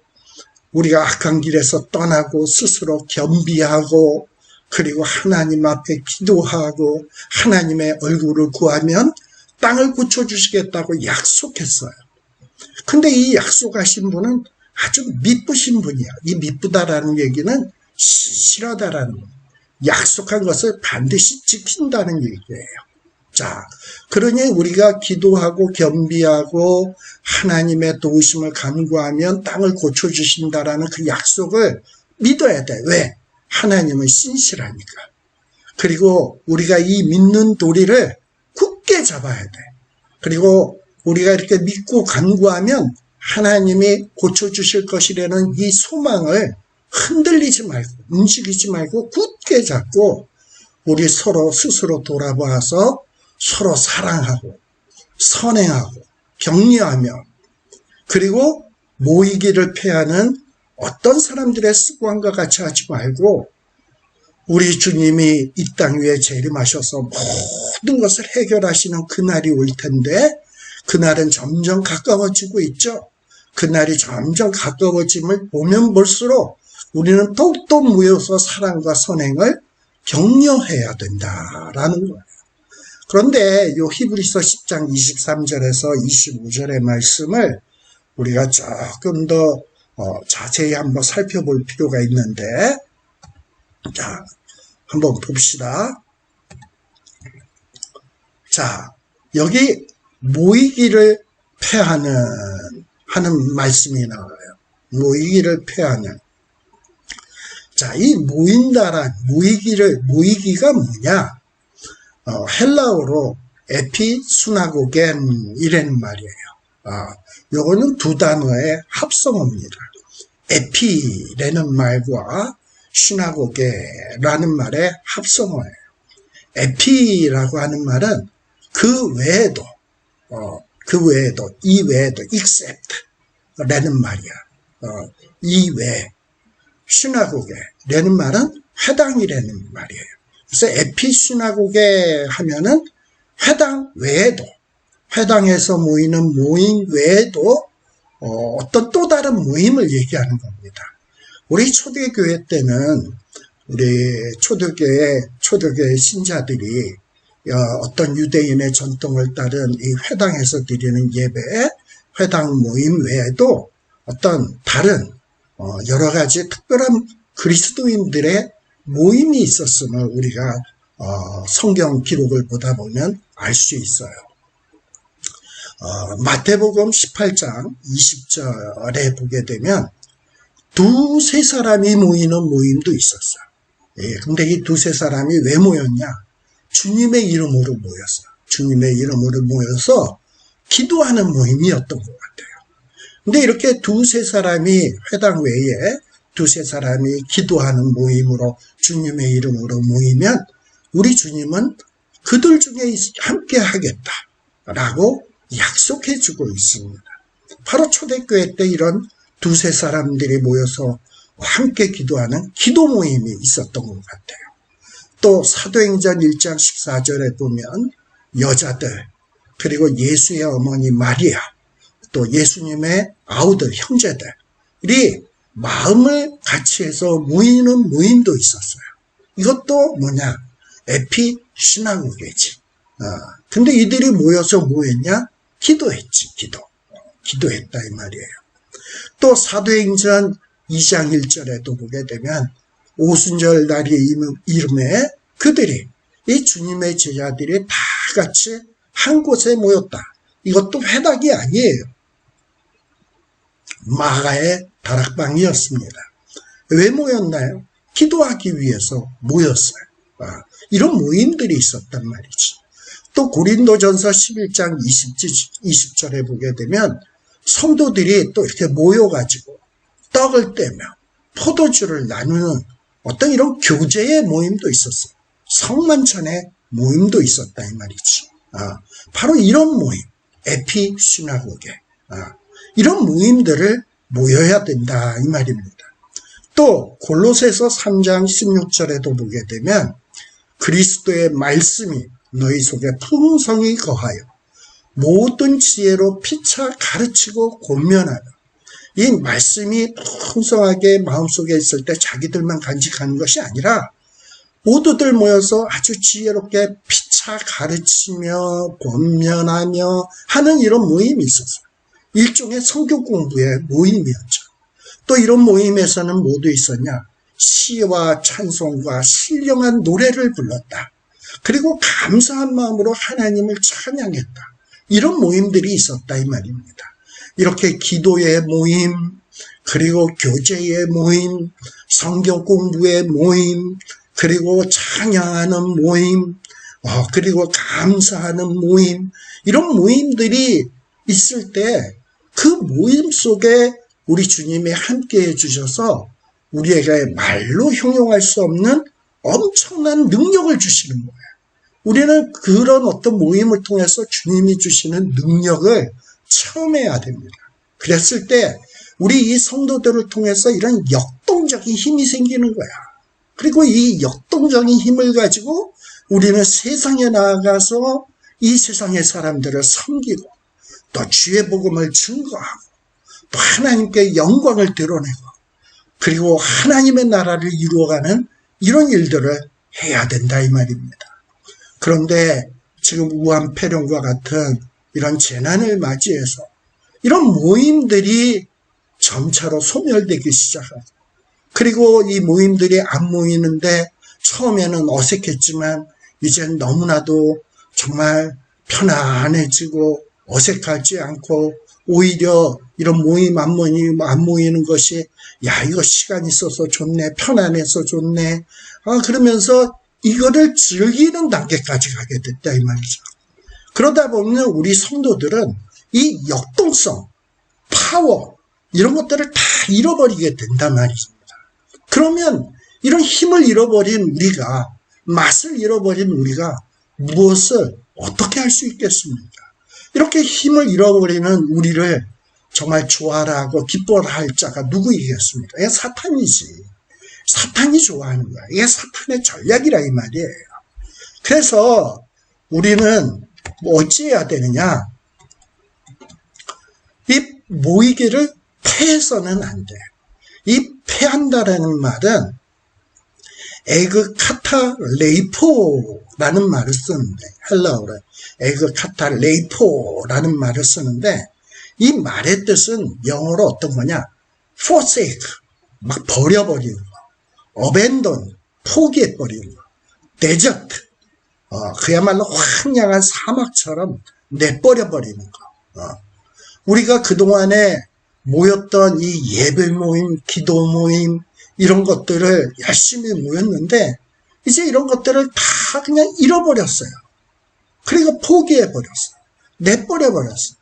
우리가 악한 길에서 떠나고 스스로 겸비하고 그리고 하나님 앞에 기도하고 하나님의 얼굴을 구하면 땅을 고쳐주시겠다고 약속했어요. 근데 이 약속하신 분은 아주 미쁘신 분이야. 이 미쁘다라는 얘기는 실하다라는 거예요. 약속한 것을 반드시 지킨다는 얘기예요. 자, 그러니 우리가 기도하고 겸비하고 하나님의 도우심을 간구하면 땅을 고쳐주신다라는 그 약속을 믿어야 돼. 왜? 하나님은 신실하니까. 그리고 우리가 이 믿는 도리를 굳게 잡아야 돼. 그리고 우리가 이렇게 믿고 간구하면 하나님이 고쳐주실 것이라는 이 소망을 흔들리지 말고 움직이지 말고 굳게 잡고 우리 서로 스스로 돌아봐서 서로 사랑하고 선행하고 격려하며 그리고 모이기를 패하는 어떤 사람들의 습관과 같이 하지 말고 우리 주님이 이 땅 위에 재림하셔서 모든 것을 해결하시는 그날이 올 텐데 그날은 점점 가까워지고 있죠. 그날이 점점 가까워짐을 보면 볼수록 우리는 더욱더 모여서 사랑과 선행을 격려해야 된다라는 거예요. 그런데 요 히브리서 10장 23절에서 25절의 말씀을 우리가 조금 더 자세히 한번 살펴볼 필요가 있는데, 자, 한번 봅시다. 자, 여기 모이기를 하는 말씀이 나와요. 모이기를 패하는. 자, 이 모이기가 뭐냐? 헬라어로 에피수나고겐 이라는 말이에요. 요거는 두 단어의 합성어입니다. 에피라는 말과 시나고게라는 말의 합성어예요. 에피라고 하는 말은 그 외에도 except라는 말이야. 이외. 시나고게라는 말은 회당이라는 말이에요. 그래서 에피시나고게 하면은 회당 외에도, 회당에서 모이는 모임 외에도 어떤 또 다른 모임을 얘기하는 겁니다. 우리 초대교회 때는 우리 초대교회 신자들이 어떤 유대인의 전통을 따른 이 회당에서 드리는 예배, 회당 모임 외에도 어떤 다른 여러 가지 특별한 그리스도인들의 모임이 있었음을 우리가 성경 기록을 보다 보면 알 수 있어요. 마태복음 18장 20절에 보게 되면 두세 사람이 모이는 모임도 있었어요. 근데 이 두세 사람이 왜 모였냐? 주님의 이름으로 모였어요. 주님의 이름으로 모여서 기도하는 모임이었던 것 같아요. 근데 이렇게 두세 사람이 회당 외에 두세 사람이 기도하는 모임으로 주님의 이름으로 모이면 우리 주님은 그들 중에 함께 하겠다라고 약속해 주고 있습니다. 바로 초대교회 때 이런 두세 사람들이 모여서 함께 기도하는 기도 모임이 있었던 것 같아요. 또 사도행전 1장 14절에 보면 여자들 그리고 예수의 어머니 마리아 또 예수님의 아우들 형제들이 마음을 같이 해서 모이는 모임도 있었어요. 이것도 뭐냐? 에피시나고게지. 근데 이들이 모여서 뭐 했냐? 기도했지, 기도했다 이 말이에요. 또 사도행전 2장 1절에도 보게 되면 오순절 날의 이름에 그들이 이 주님의 제자들이 다 같이 한 곳에 모였다. 이것도 회당이 아니에요. 마가의 다락방이었습니다. 왜 모였나요? 기도하기 위해서 모였어요. 이런 모임들이 있었단 말이지. 또 고린도전서 11장 20절에 보게 되면 성도들이 또 이렇게 모여가지고 떡을 떼며 포도주를 나누는 어떤 이런 교제의 모임도 있었어요. 성만찬의 모임도 있었다 이 말이지. 바로 이런 모임, 에피시나고게. 이런 모임들을 모여야 된다 이 말입니다. 또 골로새서 3장 16절에도 보게 되면 그리스도의 말씀이 너희 속에 풍성히 거하여 모든 지혜로 피차 가르치고 권면하며 이 말씀이 풍성하게 마음속에 있을 때 자기들만 간직하는 것이 아니라 모두들 모여서 아주 지혜롭게 피차 가르치며 권면하며 하는 이런 모임이 있었어요. 일종의 성경 공부의 모임이었죠. 또 이런 모임에서는 모두 있었냐? 시와 찬송과 신령한 노래를 불렀다. 그리고 감사한 마음으로 하나님을 찬양했다. 이런 모임들이 있었다 이 말입니다. 이렇게 기도의 모임, 그리고 교제의 모임, 성경 공부의 모임, 그리고 찬양하는 모임, 그리고 감사하는 모임, 이런 모임들이 있을 때 그 모임 속에 우리 주님이 함께 해주셔서 우리에게 말로 형용할 수 없는 엄청난 능력을 주시는 거예요. 우리는 그런 어떤 모임을 통해서 주님이 주시는 능력을 체험해야 됩니다. 그랬을 때 우리 이 성도들을 통해서 이런 역동적인 힘이 생기는 거야. 그리고 이 역동적인 힘을 가지고 우리는 세상에 나아가서 이 세상의 사람들을 섬기고 또 주의 복음을 증거하고 또 하나님께 영광을 드러내고 그리고 하나님의 나라를 이루어가는 이런 일들을 해야 된다 이 말입니다. 그런데 지금 우한 폐렴과 같은 이런 재난을 맞이해서 이런 모임들이 점차로 소멸되기 시작하고 그리고 이 모임들이 안 모이는데 처음에는 어색했지만 이젠 너무나도 정말 편안해지고 어색하지 않고 오히려 이런 모임 안 모이는 것이 야 이거 시간 있어서 좋네 편안해서 좋네 그러면서 이거를 즐기는 단계까지 가게 됐다 이 말이죠. 그러다 보면 우리 성도들은 이 역동성, 파워 이런 것들을 다 잃어버리게 된단 말입니다. 그러면 이런 힘을 잃어버린 우리가 맛을 잃어버린 우리가 무엇을 어떻게 할 수 있겠습니까? 이렇게 힘을 잃어버리는 우리를 정말 좋아라 하고 기뻐라 할 자가 누구이겠습니까? 이게 사탄이지. 사탄이 좋아하는 거야. 이게 사탄의 전략이라 이 말이에요. 그래서 우리는 어찌해야 되느냐? 이 모이기를 패해서는 안 돼. 이 패한다라는 말은 에그카타레이포라는 말을 쓰는데 헬라어로 에그카타레이포라는 말을 쓰는데 이 말의 뜻은 영어로 어떤 거냐? forsake, 막 버려버리는 거. abandon, 포기해버리는 거. desert, 그야말로 황량한 사막처럼 내버려버리는 거. 우리가 그동안에 모였던 이 예배 모임, 기도 모임 이런 것들을 열심히 모였는데 이제 이런 것들을 다 그냥 잃어버렸어요. 그리고 포기해버렸어요. 내버려버렸어요.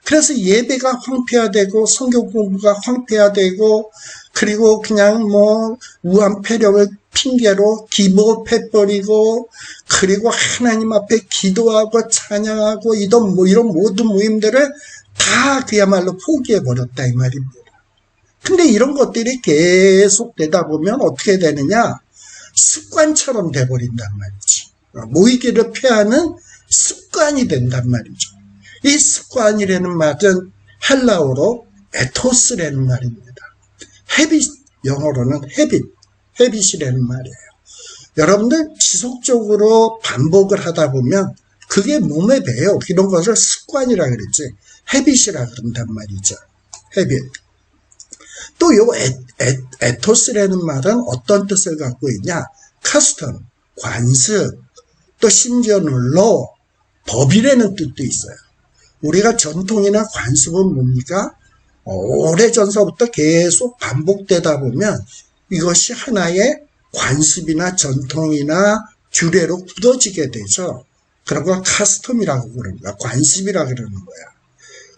그래서 예배가 황폐화되고 성경 공부가 황폐화되고 그리고 그냥 뭐 우한폐렴을 핑계로 기복해버리고 그리고 하나님 앞에 기도하고 찬양하고 이런 모든 모임들을 다 그야말로 포기해버렸다 이 말입니다. 근데 이런 것들이 계속 되다 보면 어떻게 되느냐? 습관처럼 돼버린단 말이지. 모이기를 피하는 습관이 된단 말이죠. 이 습관이라는 말은 헬라어로 에토스라는 말입니다. 헤빗, 영어로는 헤빗이라는 말이에요. 여러분들 지속적으로 반복을 하다 보면 그게 몸에 배요. 이런 것을 습관이라 그랬지. 헤빗이라 그런단 말이죠. 헤빗. 또 요 에토스라는 말은 어떤 뜻을 갖고 있냐? 커스텀, 관습, 또 심지어는 로, 법이라는 뜻도 있어요. 우리가 전통이나 관습은 뭡니까? 오래전서부터 계속 반복되다 보면 이것이 하나의 관습이나 전통이나 규례로 굳어지게 되죠. 그런 걸 카스텀이라고 그러는 거야. 관습이라고 그러는 거야.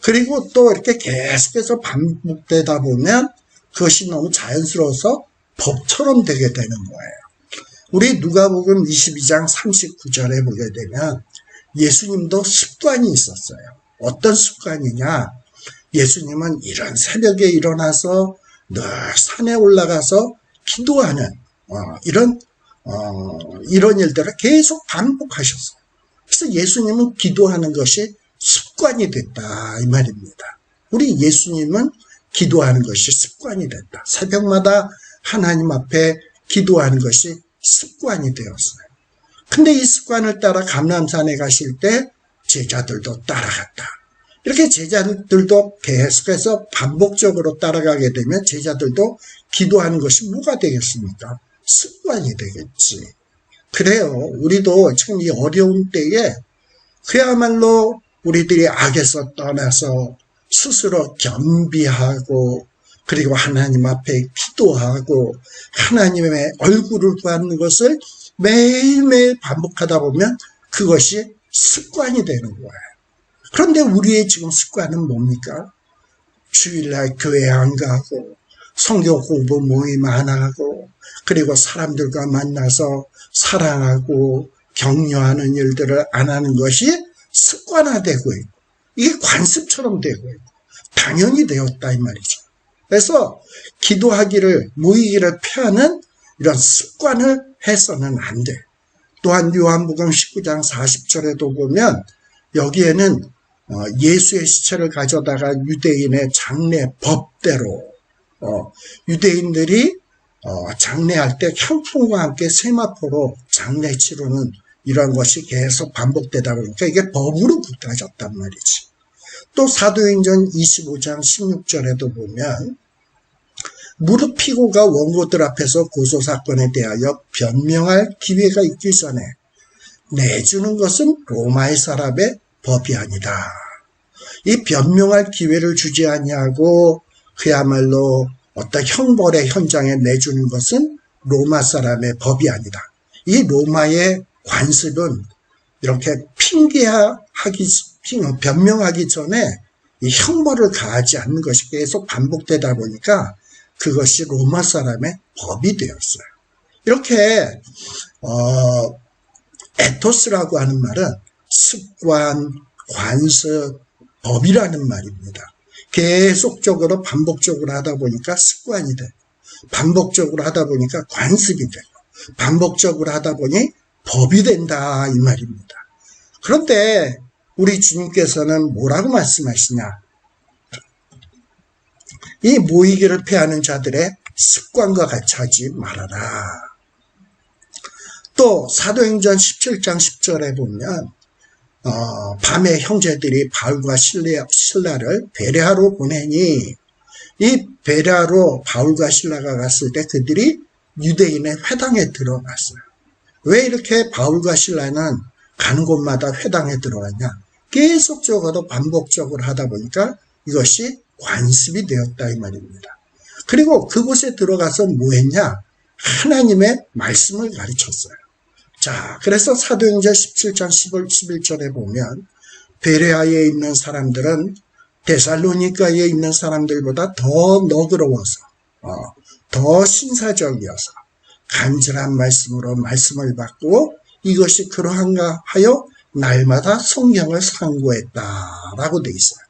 그리고 또 이렇게 계속해서 반복되다 보면 그것이 너무 자연스러워서 법처럼 되게 되는 거예요. 우리 누가복음 22장 39절에 보게 되면 예수님도 습관이 있었어요. 어떤 습관이냐? 예수님은 이런 새벽에 일어나서 늘 산에 올라가서 기도하는 이런 일들을 계속 반복하셨어요. 그래서 예수님은 기도하는 것이 습관이 됐다 이 말입니다. 우리 예수님은 기도하는 것이 습관이 됐다. 새벽마다 하나님 앞에 기도하는 것이 습관이 되었어요. 근데 이 습관을 따라 감람산에 가실 때 제자들도 따라갔다. 이렇게 제자들도 계속해서 반복적으로 따라가게 되면 제자들도 기도하는 것이 뭐가 되겠습니까? 습관이 되겠지. 그래요. 우리도 지금 이 어려운 때에 그야말로 우리들이 악에서 떠나서 스스로 겸비하고 그리고 하나님 앞에 기도하고 하나님의 얼굴을 구하는 것을 매일매일 반복하다 보면 그것이 습관이 되는 거예요. 그런데 우리의 지금 습관은 뭡니까? 주일날 교회 안 가고 성경 공부 모임 안 하고 그리고 사람들과 만나서 사랑하고 격려하는 일들을 안 하는 것이 습관화되고 있고 이게 관습처럼 되고 있고 당연히 되었다 이 말이죠. 그래서 기도하기를, 모이기를 피하는 이런 습관을 해서는 안 돼. 또한 요한복음 19장 40절에도 보면 여기에는 예수의 시체를 가져다가 유대인의 장례 법대로 유대인들이 장례할 때 향품과 함께 세마포로 장례 치르는 이런 것이 계속 반복되다 보니까 이게 법으로 굳어졌단 말이지. 또 사도행전 25장 16절에도 보면 무릎 피고가 원고들 앞에서 고소사건에 대하여 변명할 기회가 있기 전에 내주는 것은 로마의 사람의 법이 아니다. 이 변명할 기회를 주지 아니하고 그야말로 어떤 형벌의 현장에 내주는 것은 로마 사람의 법이 아니다. 이 로마의 관습은 이렇게 변명하기 전에 이 형벌을 가하지 않는 것이 계속 반복되다 보니까 그것이 로마 사람의 법이 되었어요. 이렇게 에토스라고 하는 말은 습관, 관습, 법이라는 말입니다. 계속적으로 반복적으로 하다 보니까 습관이 되고, 반복적으로 하다 보니까 관습이 되고, 반복적으로 하다 보니 법이 된다 이 말입니다. 그런데 우리 주님께서는 뭐라고 말씀하시냐? 이 모이기를 피하는 자들의 습관과 같이 하지 말아라. 또 사도행전 17장 10절에 보면 밤에 형제들이 바울과 실라를 베레아로 보내니 이 베레아로 바울과 실라가 갔을 때 그들이 유대인의 회당에 들어갔어요. 왜 이렇게 바울과 실라는 가는 곳마다 회당에 들어갔냐? 계속적으로 반복적으로 하다 보니까 이것이 관습이 되었다 이 말입니다. 그리고 그곳에 들어가서 뭐 했냐? 하나님의 말씀을 가르쳤어요. 자, 그래서 사도행전 17장 11절에 보면 베레아에 있는 사람들은 데살로니가에 있는 사람들보다 더 너그러워서 더 신사적이어서 간절한 말씀으로 말씀을 받고 이것이 그러한가 하여 날마다 성경을 상고했다라고 돼 있어요.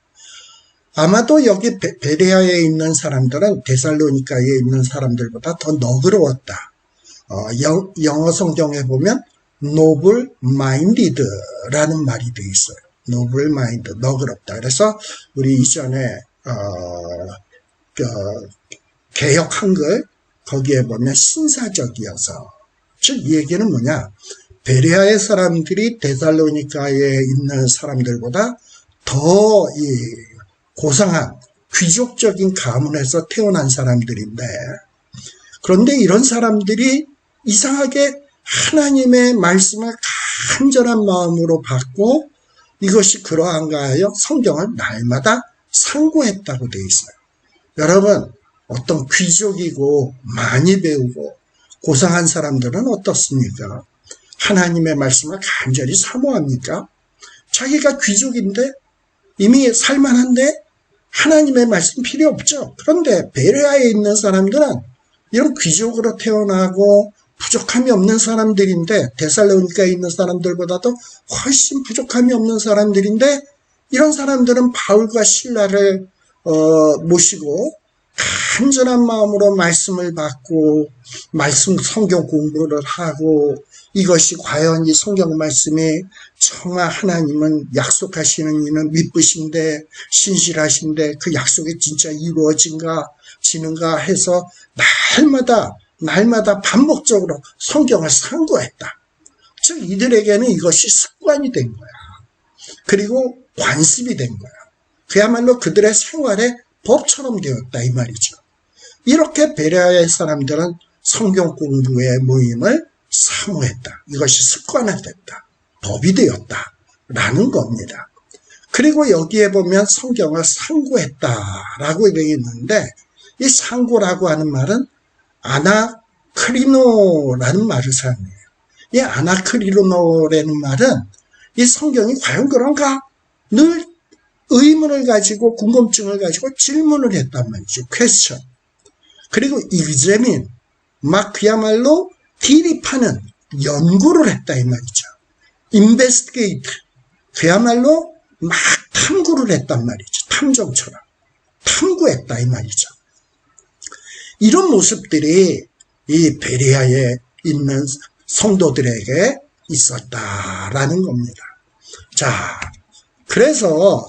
아마도 여기 베레아에 있는 사람들은 데살로니가에 있는 사람들보다 더 너그러웠다. 영어 성경에 보면 noble minded라는 말이 돼 있어요. noble mind, 너그럽다. 그래서 우리 이전에 개역 한글 거기에 보면 신사적이어서, 즉 이 얘기는 뭐냐? 베레아의 사람들이 데살로니가에 있는 사람들보다 더 고상한 귀족적인 가문에서 태어난 사람들인데, 그런데 이런 사람들이 이상하게 하나님의 말씀을 간절한 마음으로 받고 이것이 그러한가 하여 성경을 날마다 상고했다고 되어 있어요. 여러분, 어떤 귀족이고 많이 배우고 고상한 사람들은 어떻습니까? 하나님의 말씀을 간절히 사모합니까? 자기가 귀족인데 이미 살만한데 하나님의 말씀 필요 없죠. 그런데 베레아에 있는 사람들은 이런 귀족으로 태어나고 부족함이 없는 사람들인데, 데살로니가에 있는 사람들보다도 훨씬 부족함이 없는 사람들인데, 이런 사람들은 바울과 실라를 모시고 간절한 마음으로 말씀을 받고 성경 공부를 하고, 이것이 과연 이 성경 말씀이 정말 하나님은 약속하시는 이는 믿으신데 신실하신데 그 약속이 진짜 이루어지는가 해서 날마다 반복적으로 성경을 상고했다. 즉 이들에게는 이것이 습관이 된 거야. 그리고 관습이 된 거야. 그야말로 그들의 생활의 법처럼 되었다 이 말이죠. 이렇게 베레아의 사람들은 성경 공부의 모임을 사모했다. 이것이 습관화됐다. 법이 되었다라는 겁니다. 그리고 여기에 보면 성경을 상고했다라고 되어 있는데, 이 상고라고 하는 말은 아나크리노라는 말을 사용해요. 이 아나크리노라는 말은 이 성경이 과연 그런가? 늘 의문을 가지고 궁금증을 가지고 질문을 했단 말이죠. 퀘스천. 그리고 examine, 막 그야말로 디립하는 연구를 했다 이 말이죠. investigate, 그야말로 막 탐구를 했단 말이죠. 탐정처럼 탐구했다 이 말이죠. 이런 모습들이 이 베레아에 있는 성도들에게 있었다라는 겁니다. 자, 그래서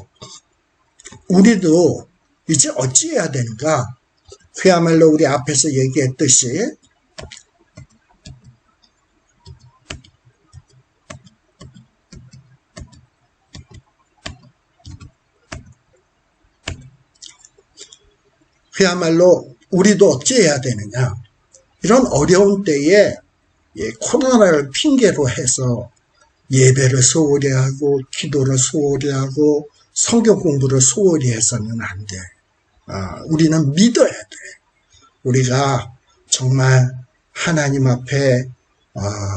우리도 이제 어찌해야 되는가? 그야말로 우리 앞에서 얘기했듯이 그야말로 우리도 어찌해야 되느냐? 이런 어려운 때에 코로나를 핑계로 해서 예배를 소홀히 하고 기도를 소홀히 하고 성경 공부를 소홀히 해서는 안 돼. 우리는 믿어야 돼. 우리가 정말 하나님 앞에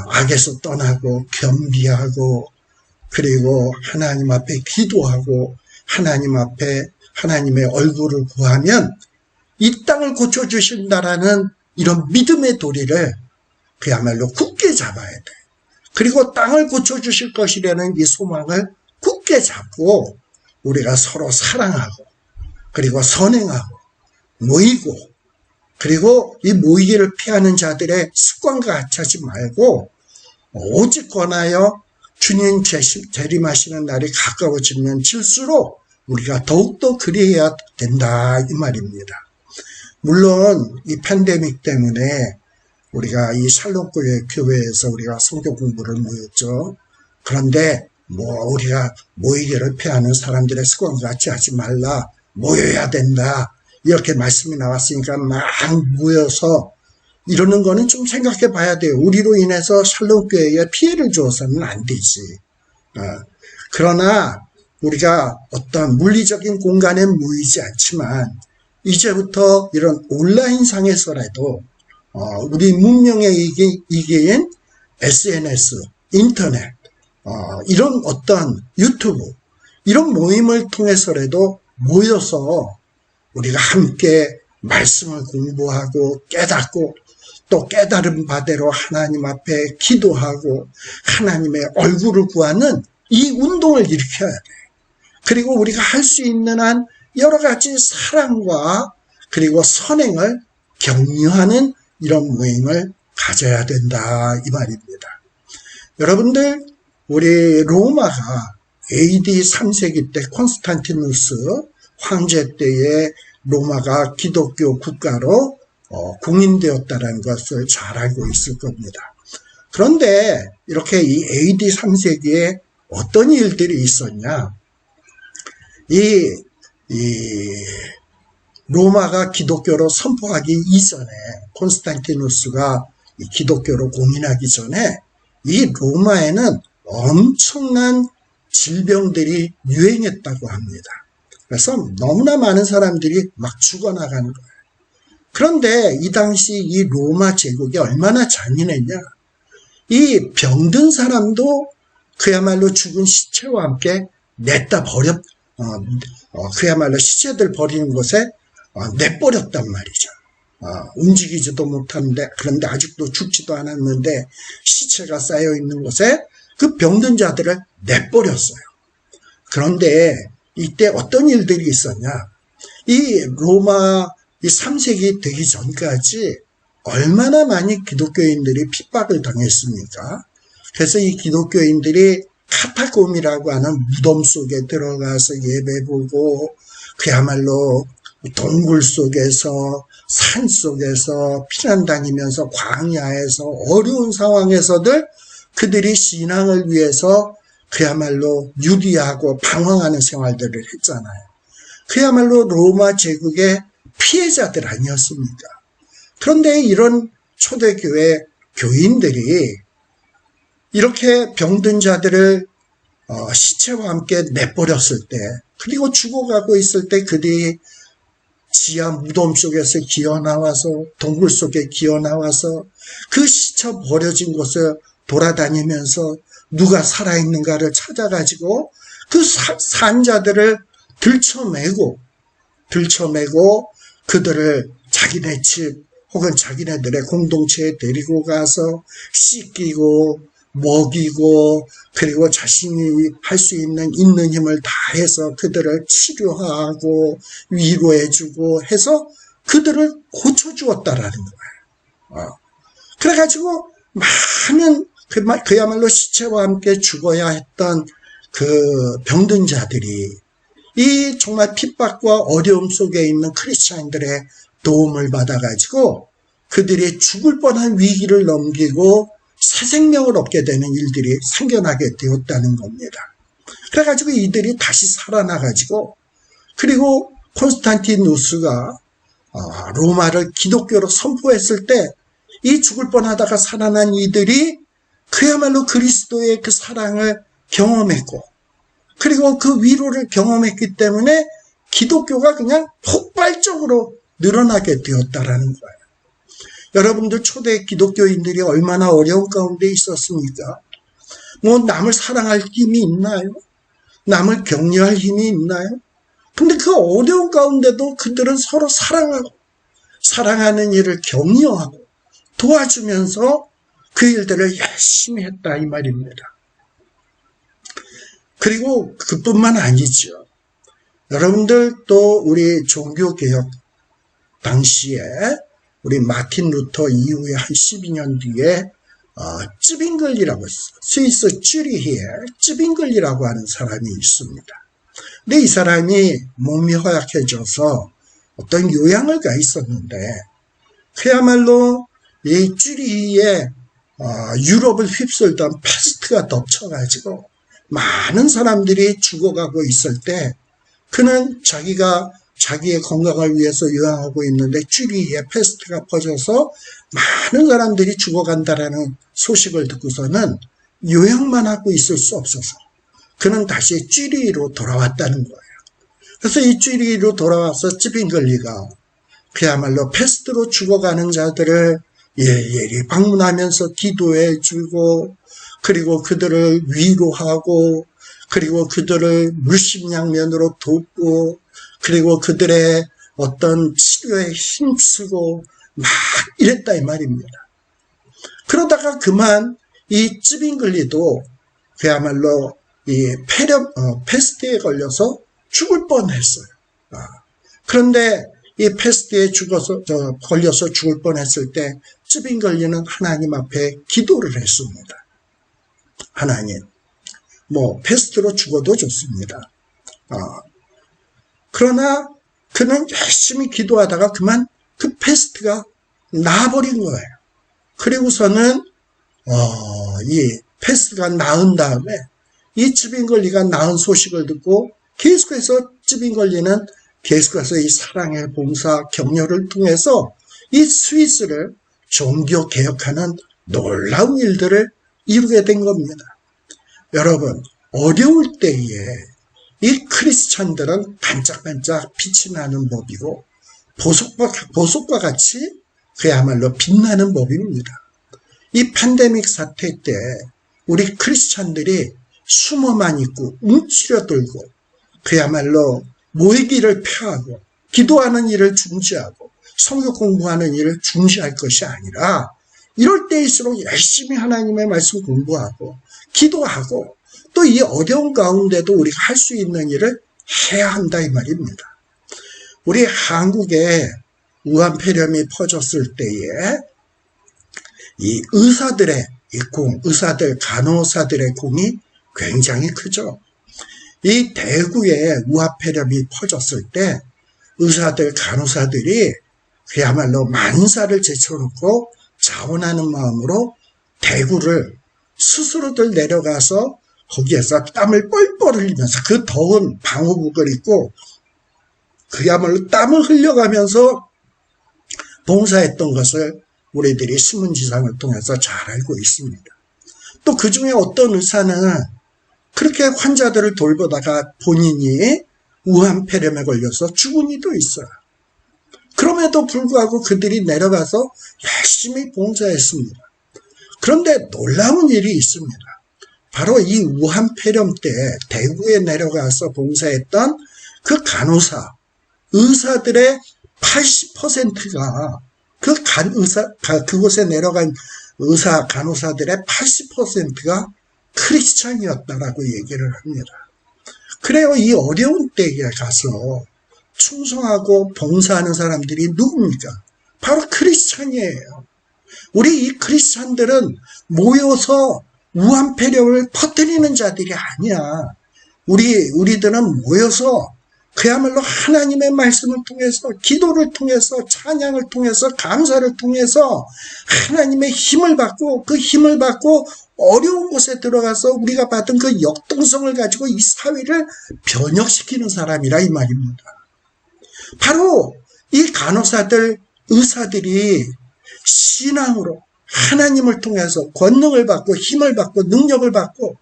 악에서 떠나고 겸비하고 그리고 하나님 앞에 기도하고 하나님 앞에 하나님의 얼굴을 구하면 이 땅을 고쳐주신다라는 이런 믿음의 도리를 그야말로 굳게 잡아야 돼. 그리고 땅을 고쳐주실 것이라는 이 소망을 굳게 잡고 우리가 서로 사랑하고 그리고 선행하고 모이고 그리고 이 모이기를 피하는 자들의 습관과 같이 하지 말고 오직 권하여 주님 재림하시는 날이 가까워지면 질수록 우리가 더욱더 그리해야 된다 이 말입니다. 물론 이 팬데믹 때문에 우리가 이 샬롬교회에서 우리가 성경 공부를 모였죠. 그런데 우리가 모이기를 피하는 사람들의 습관과 같이 하지 말라. 모여야 된다. 이렇게 말씀이 나왔으니까 막 모여서 이러는 거는 좀 생각해 봐야 돼요. 우리로 인해서 샬롬교회에 피해를 주어서는 안 되지. 그러나 우리가 어떤 물리적인 공간에 모이지 않지만 이제부터 이런 온라인상에서라도 우리 문명의 이계인 SNS, 인터넷, 이런 어떤 유튜브, 이런 모임을 통해서라도 모여서 우리가 함께 말씀을 공부하고 깨닫고 또 깨달은 바대로 하나님 앞에 기도하고 하나님의 얼굴을 구하는 이 운동을 일으켜야 돼. 그리고 우리가 할 수 있는 한 여러 가지 사랑과 그리고 선행을 격려하는 이런 모임을 가져야 된다 이 말입니다. 여러분들 우리 로마가 AD 3세기 때 콘스탄티누스 황제 때에 로마가 기독교 국가로 공인되었다는 것을 잘 알고 있을 겁니다. 그런데 이렇게 이 AD 3세기에 어떤 일들이 있었냐? 이 로마가 기독교로 선포하기 이전에 콘스탄티누스가 기독교로 공인하기 전에 이 로마에는 엄청난 질병들이 유행했다고 합니다. 그래서 너무나 많은 사람들이 막 죽어나가는 거예요. 그런데 이 당시 이 로마 제국이 얼마나 잔인했냐. 이 병든 사람도 그야말로 죽은 시체와 함께 냈다 그야말로 시체들 버리는 곳에 내버렸단 말이죠. 움직이지도 못하는데 그런데 아직도 죽지도 않았는데 시체가 쌓여 있는 곳에 그 병든 자들을 내버렸어요. 그런데 이때 어떤 일들이 있었냐? 이 로마 이 3세기 되기 전까지 얼마나 많이 기독교인들이 핍박을 당했습니까? 그래서 이 기독교인들이 카타콤이라고 하는 무덤 속에 들어가서 예배 보고 그야말로 동굴 속에서 산 속에서 피난 다니면서 광야에서 어려운 상황에서들 그들이 신앙을 위해서 그야말로 유리하고 방황하는 생활들을 했잖아요. 그야말로 로마 제국의 피해자들 아니었습니까? 그런데 이런 초대교회 교인들이 이렇게 병든 자들을 시체와 함께 내버렸을 때 그리고 죽어가고 있을 때 그들이 지하 무덤 속에서 기어나와서 동굴 속에 기어나와서 그 시체 버려진 곳을 돌아다니면서 누가 살아있는가를 찾아가지고 그 산자들을 들쳐매고 그들을 자기네 집 혹은 자기네들의 공동체에 데리고 가서 씻기고 먹이고 그리고 자신이 할 수 있는 힘을 다해서 그들을 치료하고 위로해주고 해서 그들을 고쳐주었다라는 거예요. 그래가지고 많은 그야말로 시체와 함께 죽어야 했던 그 병든 자들이 이 정말 핍박과 어려움 속에 있는 크리스찬들의 도움을 받아가지고 그들이 죽을 뻔한 위기를 넘기고 새 생명을 얻게 되는 일들이 생겨나게 되었다는 겁니다. 그래가지고 이들이 다시 살아나가지고, 그리고 콘스탄티누스가 로마를 기독교로 선포했을 때 이 죽을 뻔하다가 살아난 이들이 그야말로 그리스도의 그 사랑을 경험했고, 그리고 그 위로를 경험했기 때문에 기독교가 그냥 폭발적으로 늘어나게 되었다라는 거예요. 여러분들 초대 기독교인들이 얼마나 어려운 가운데 있었습니까? 뭐 남을 사랑할 힘이 있나요? 남을 격려할 힘이 있나요? 근데 그 어려운 가운데도 그들은 서로 사랑하고 사랑하는 일을 격려하고 도와주면서 그 일들을 열심히 했다 이 말입니다. 그리고 그뿐만 아니죠. 여러분들 또 우리 종교개혁 당시에 우리 마틴 루터 이후에 한 12년 뒤에 쯔빙글리라고 스위스 쭈리히에 쯔빙글리라고 하는 사람이 있습니다. 근데 이 사람이 몸이 허약해져서 어떤 요양을 가 있었는데 그야말로 이 쭈리히에 유럽을 휩쓸던 패스트가 덮쳐가지고 많은 사람들이 죽어가고 있을 때 그는 자기가 자기의 건강을 위해서 요양하고 있는데 쭈리히에 패스트가 퍼져서 많은 사람들이 죽어간다라는 소식을 듣고서는 요양만 하고 있을 수 없어서 그는 다시 쭈리히로 돌아왔다는 거예요. 그래서 이 쭈리히로 돌아와서 쯔빙글리가 그야말로 패스트로 죽어가는 자들을 일일이 방문하면서 기도해주고, 그리고 그들을 위로하고, 그리고 그들을 물심양면으로 돕고, 그리고 그들의 어떤 치료에 힘쓰고 막 이랬다 이 말입니다. 그러다가 그만 이 쯔빙글리도 그야말로 이 패스트에 걸려서 죽을 뻔했어요. 그런데 이 패스트에 걸려서 죽을 뻔했을 때 쯔빙글리는 하나님 앞에 기도를 했습니다. 하나님, 뭐 패스트로 죽어도 좋습니다. 그러나 그는 열심히 기도하다가 그만 그 패스트가 나아버린 거예요. 그리고서는 이 패스트가 나은 다음에 이 쯔빙글리가 나은 소식을 듣고 계속해서 쯔빙글리는 계속해서 이 사랑의 봉사 격려를 통해서 이 스위스를 종교 개혁하는 놀라운 일들을 이루게 된 겁니다. 여러분, 어려울 때에 이 크리스찬들은 반짝반짝 빛이 나는 법이고 보석과 같이 그야말로 빛나는 법입니다. 이 팬데믹 사태 때 우리 크리스찬들이 숨어만 있고 움츠려들고 그야말로 모이기를 펴하고 기도하는 일을 중지하고 성경 공부하는 일을 중지할 것이 아니라 이럴 때일수록 열심히 하나님의 말씀 공부하고 기도하고 또 이 어려운 가운데도 우리가 할 수 있는 일을 해야 한다 이 말입니다. 우리 한국에 우한폐렴이 퍼졌을 때에 이 의사들 간호사들의 공이 굉장히 크죠. 이 대구에 우한폐렴이 퍼졌을 때 의사들 간호사들이 그야말로 만사를 제쳐놓고 자원하는 마음으로 대구를 스스로들 내려가서 거기에서 땀을 뻘뻘 흘리면서 그 더운 방호복을 입고 그야말로 땀을 흘려가면서 봉사했던 것을 우리들이 신문지상을 통해서 잘 알고 있습니다. 또 그중에 어떤 의사는 그렇게 환자들을 돌보다가 본인이 우한폐렴에 걸려서 죽은 이도 있어요. 그럼에도 불구하고 그들이 내려가서 열심히 봉사했습니다. 그런데 놀라운 일이 있습니다. 바로 이 우한폐렴 때 대구에 내려가서 봉사했던 그 간호사, 의사들의 80%가 그곳에 내려간 의사, 간호사들의 80%가 크리스찬이었다라고 얘기를 합니다. 그래요, 이 어려운 때에 가서 충성하고 봉사하는 사람들이 누굽니까? 바로 크리스찬이에요. 우리 이 크리스찬들은 모여서 우한폐렴을 퍼뜨리는 자들이 아니야. 우리들은 모여서 그야말로 하나님의 말씀을 통해서, 기도를 통해서, 찬양을 통해서, 감사를 통해서 하나님의 힘을 받고, 그 힘을 받고 어려운 곳에 들어가서 우리가 받은 그 역동성을 가지고 이 사회를 변혁시키는 사람이라 이 말입니다. 바로 이 간호사들, 의사들이 신앙으로 하나님을 통해서 권능을 받고 힘을 받고 능력을 받고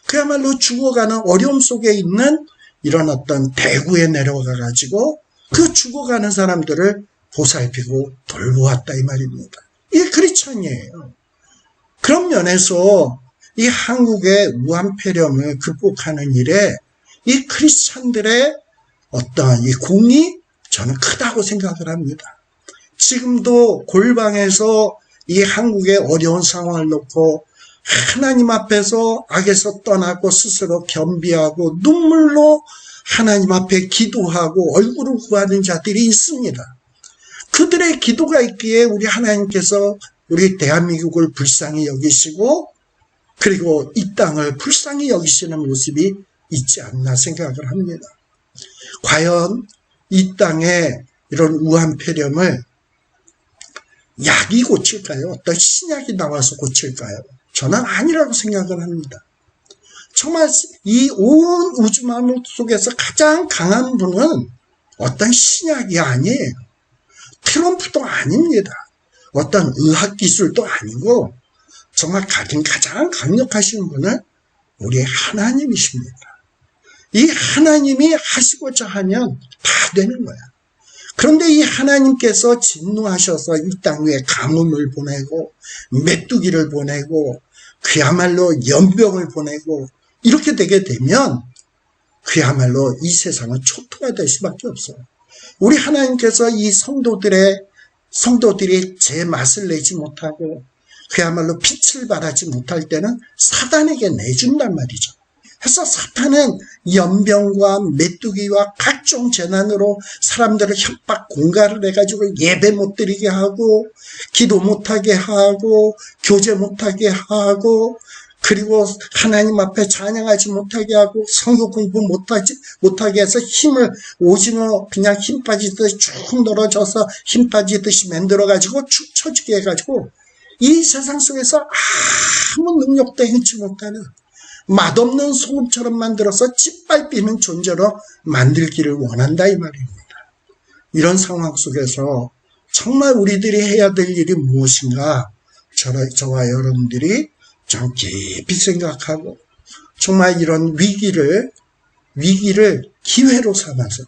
그야말로 죽어가는 어려움 속에 있는 이런 어떤 대구에 내려가 가지고 그 죽어가는 사람들을 보살피고 돌보았다 이 말입니다. 이게 크리스천이에요. 그런 면에서 이 한국의 무한폐렴을 극복하는 일에 이 크리스천들의 어떤 이 공이 저는 크다고 생각을 합니다. 지금도 골방에서 이 한국의 어려운 상황을 놓고 하나님 앞에서 악에서 떠나고 스스로 겸비하고 눈물로 하나님 앞에 기도하고 얼굴을 구하는 자들이 있습니다. 그들의 기도가 있기에 우리 하나님께서 우리 대한민국을 불쌍히 여기시고 그리고 이 땅을 불쌍히 여기시는 모습이 있지 않나 생각을 합니다. 과연 이 땅에 이런 우한폐렴을 약이 고칠까요? 어떤 신약이 나와서 고칠까요? 저는 아니라고 생각을 합니다. 정말 이 온 우주 만물 속에서 가장 강한 분은 어떤 신약이 아니에요. 트럼프도 아닙니다. 어떤 의학기술도 아니고 정말 가장 강력하신 분은 우리 하나님이십니다. 이 하나님이 하시고자 하면 다 되는 거야. 그런데 이 하나님께서 진노하셔서 이 땅 위에 가뭄을 보내고 메뚜기를 보내고 그야말로 연병을 보내고 이렇게 되게 되면 그야말로 이 세상은 초토화 될 수밖에 없어요. 우리 하나님께서 이 성도들이 제 맛을 내지 못하고 그야말로 빛을 발하지 못할 때는 사단에게 내준단 말이죠. 그래서 사탄은 연병과 메뚜기와 각종 재난으로 사람들을 협박 공갈을 해가지고 예배 못 드리게 하고 기도 못하게 하고 교제 못하게 하고 그리고 하나님 앞에 찬양하지 못하게 하고 성경 공부 못하게 해서 힘을 오징어 그냥 힘 빠지듯이 쭉 늘어져서 힘 빠지듯이 만들어가지고 축 처지게 해가지고 이 세상 속에서 아무 능력도 행치 못하는 맛없는 소금처럼 만들어서 짓밟히는 존재로 만들기를 원한다 이 말입니다. 이런 상황 속에서 정말 우리들이 해야 될 일이 무엇인가 저와 여러분들이 좀 깊이 생각하고 정말 이런 위기를 기회로 삼아서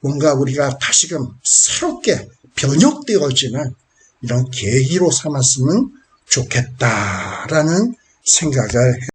뭔가 우리가 다시금 새롭게 변혁되어지는 이런 계기로 삼았으면 좋겠다라는 생각을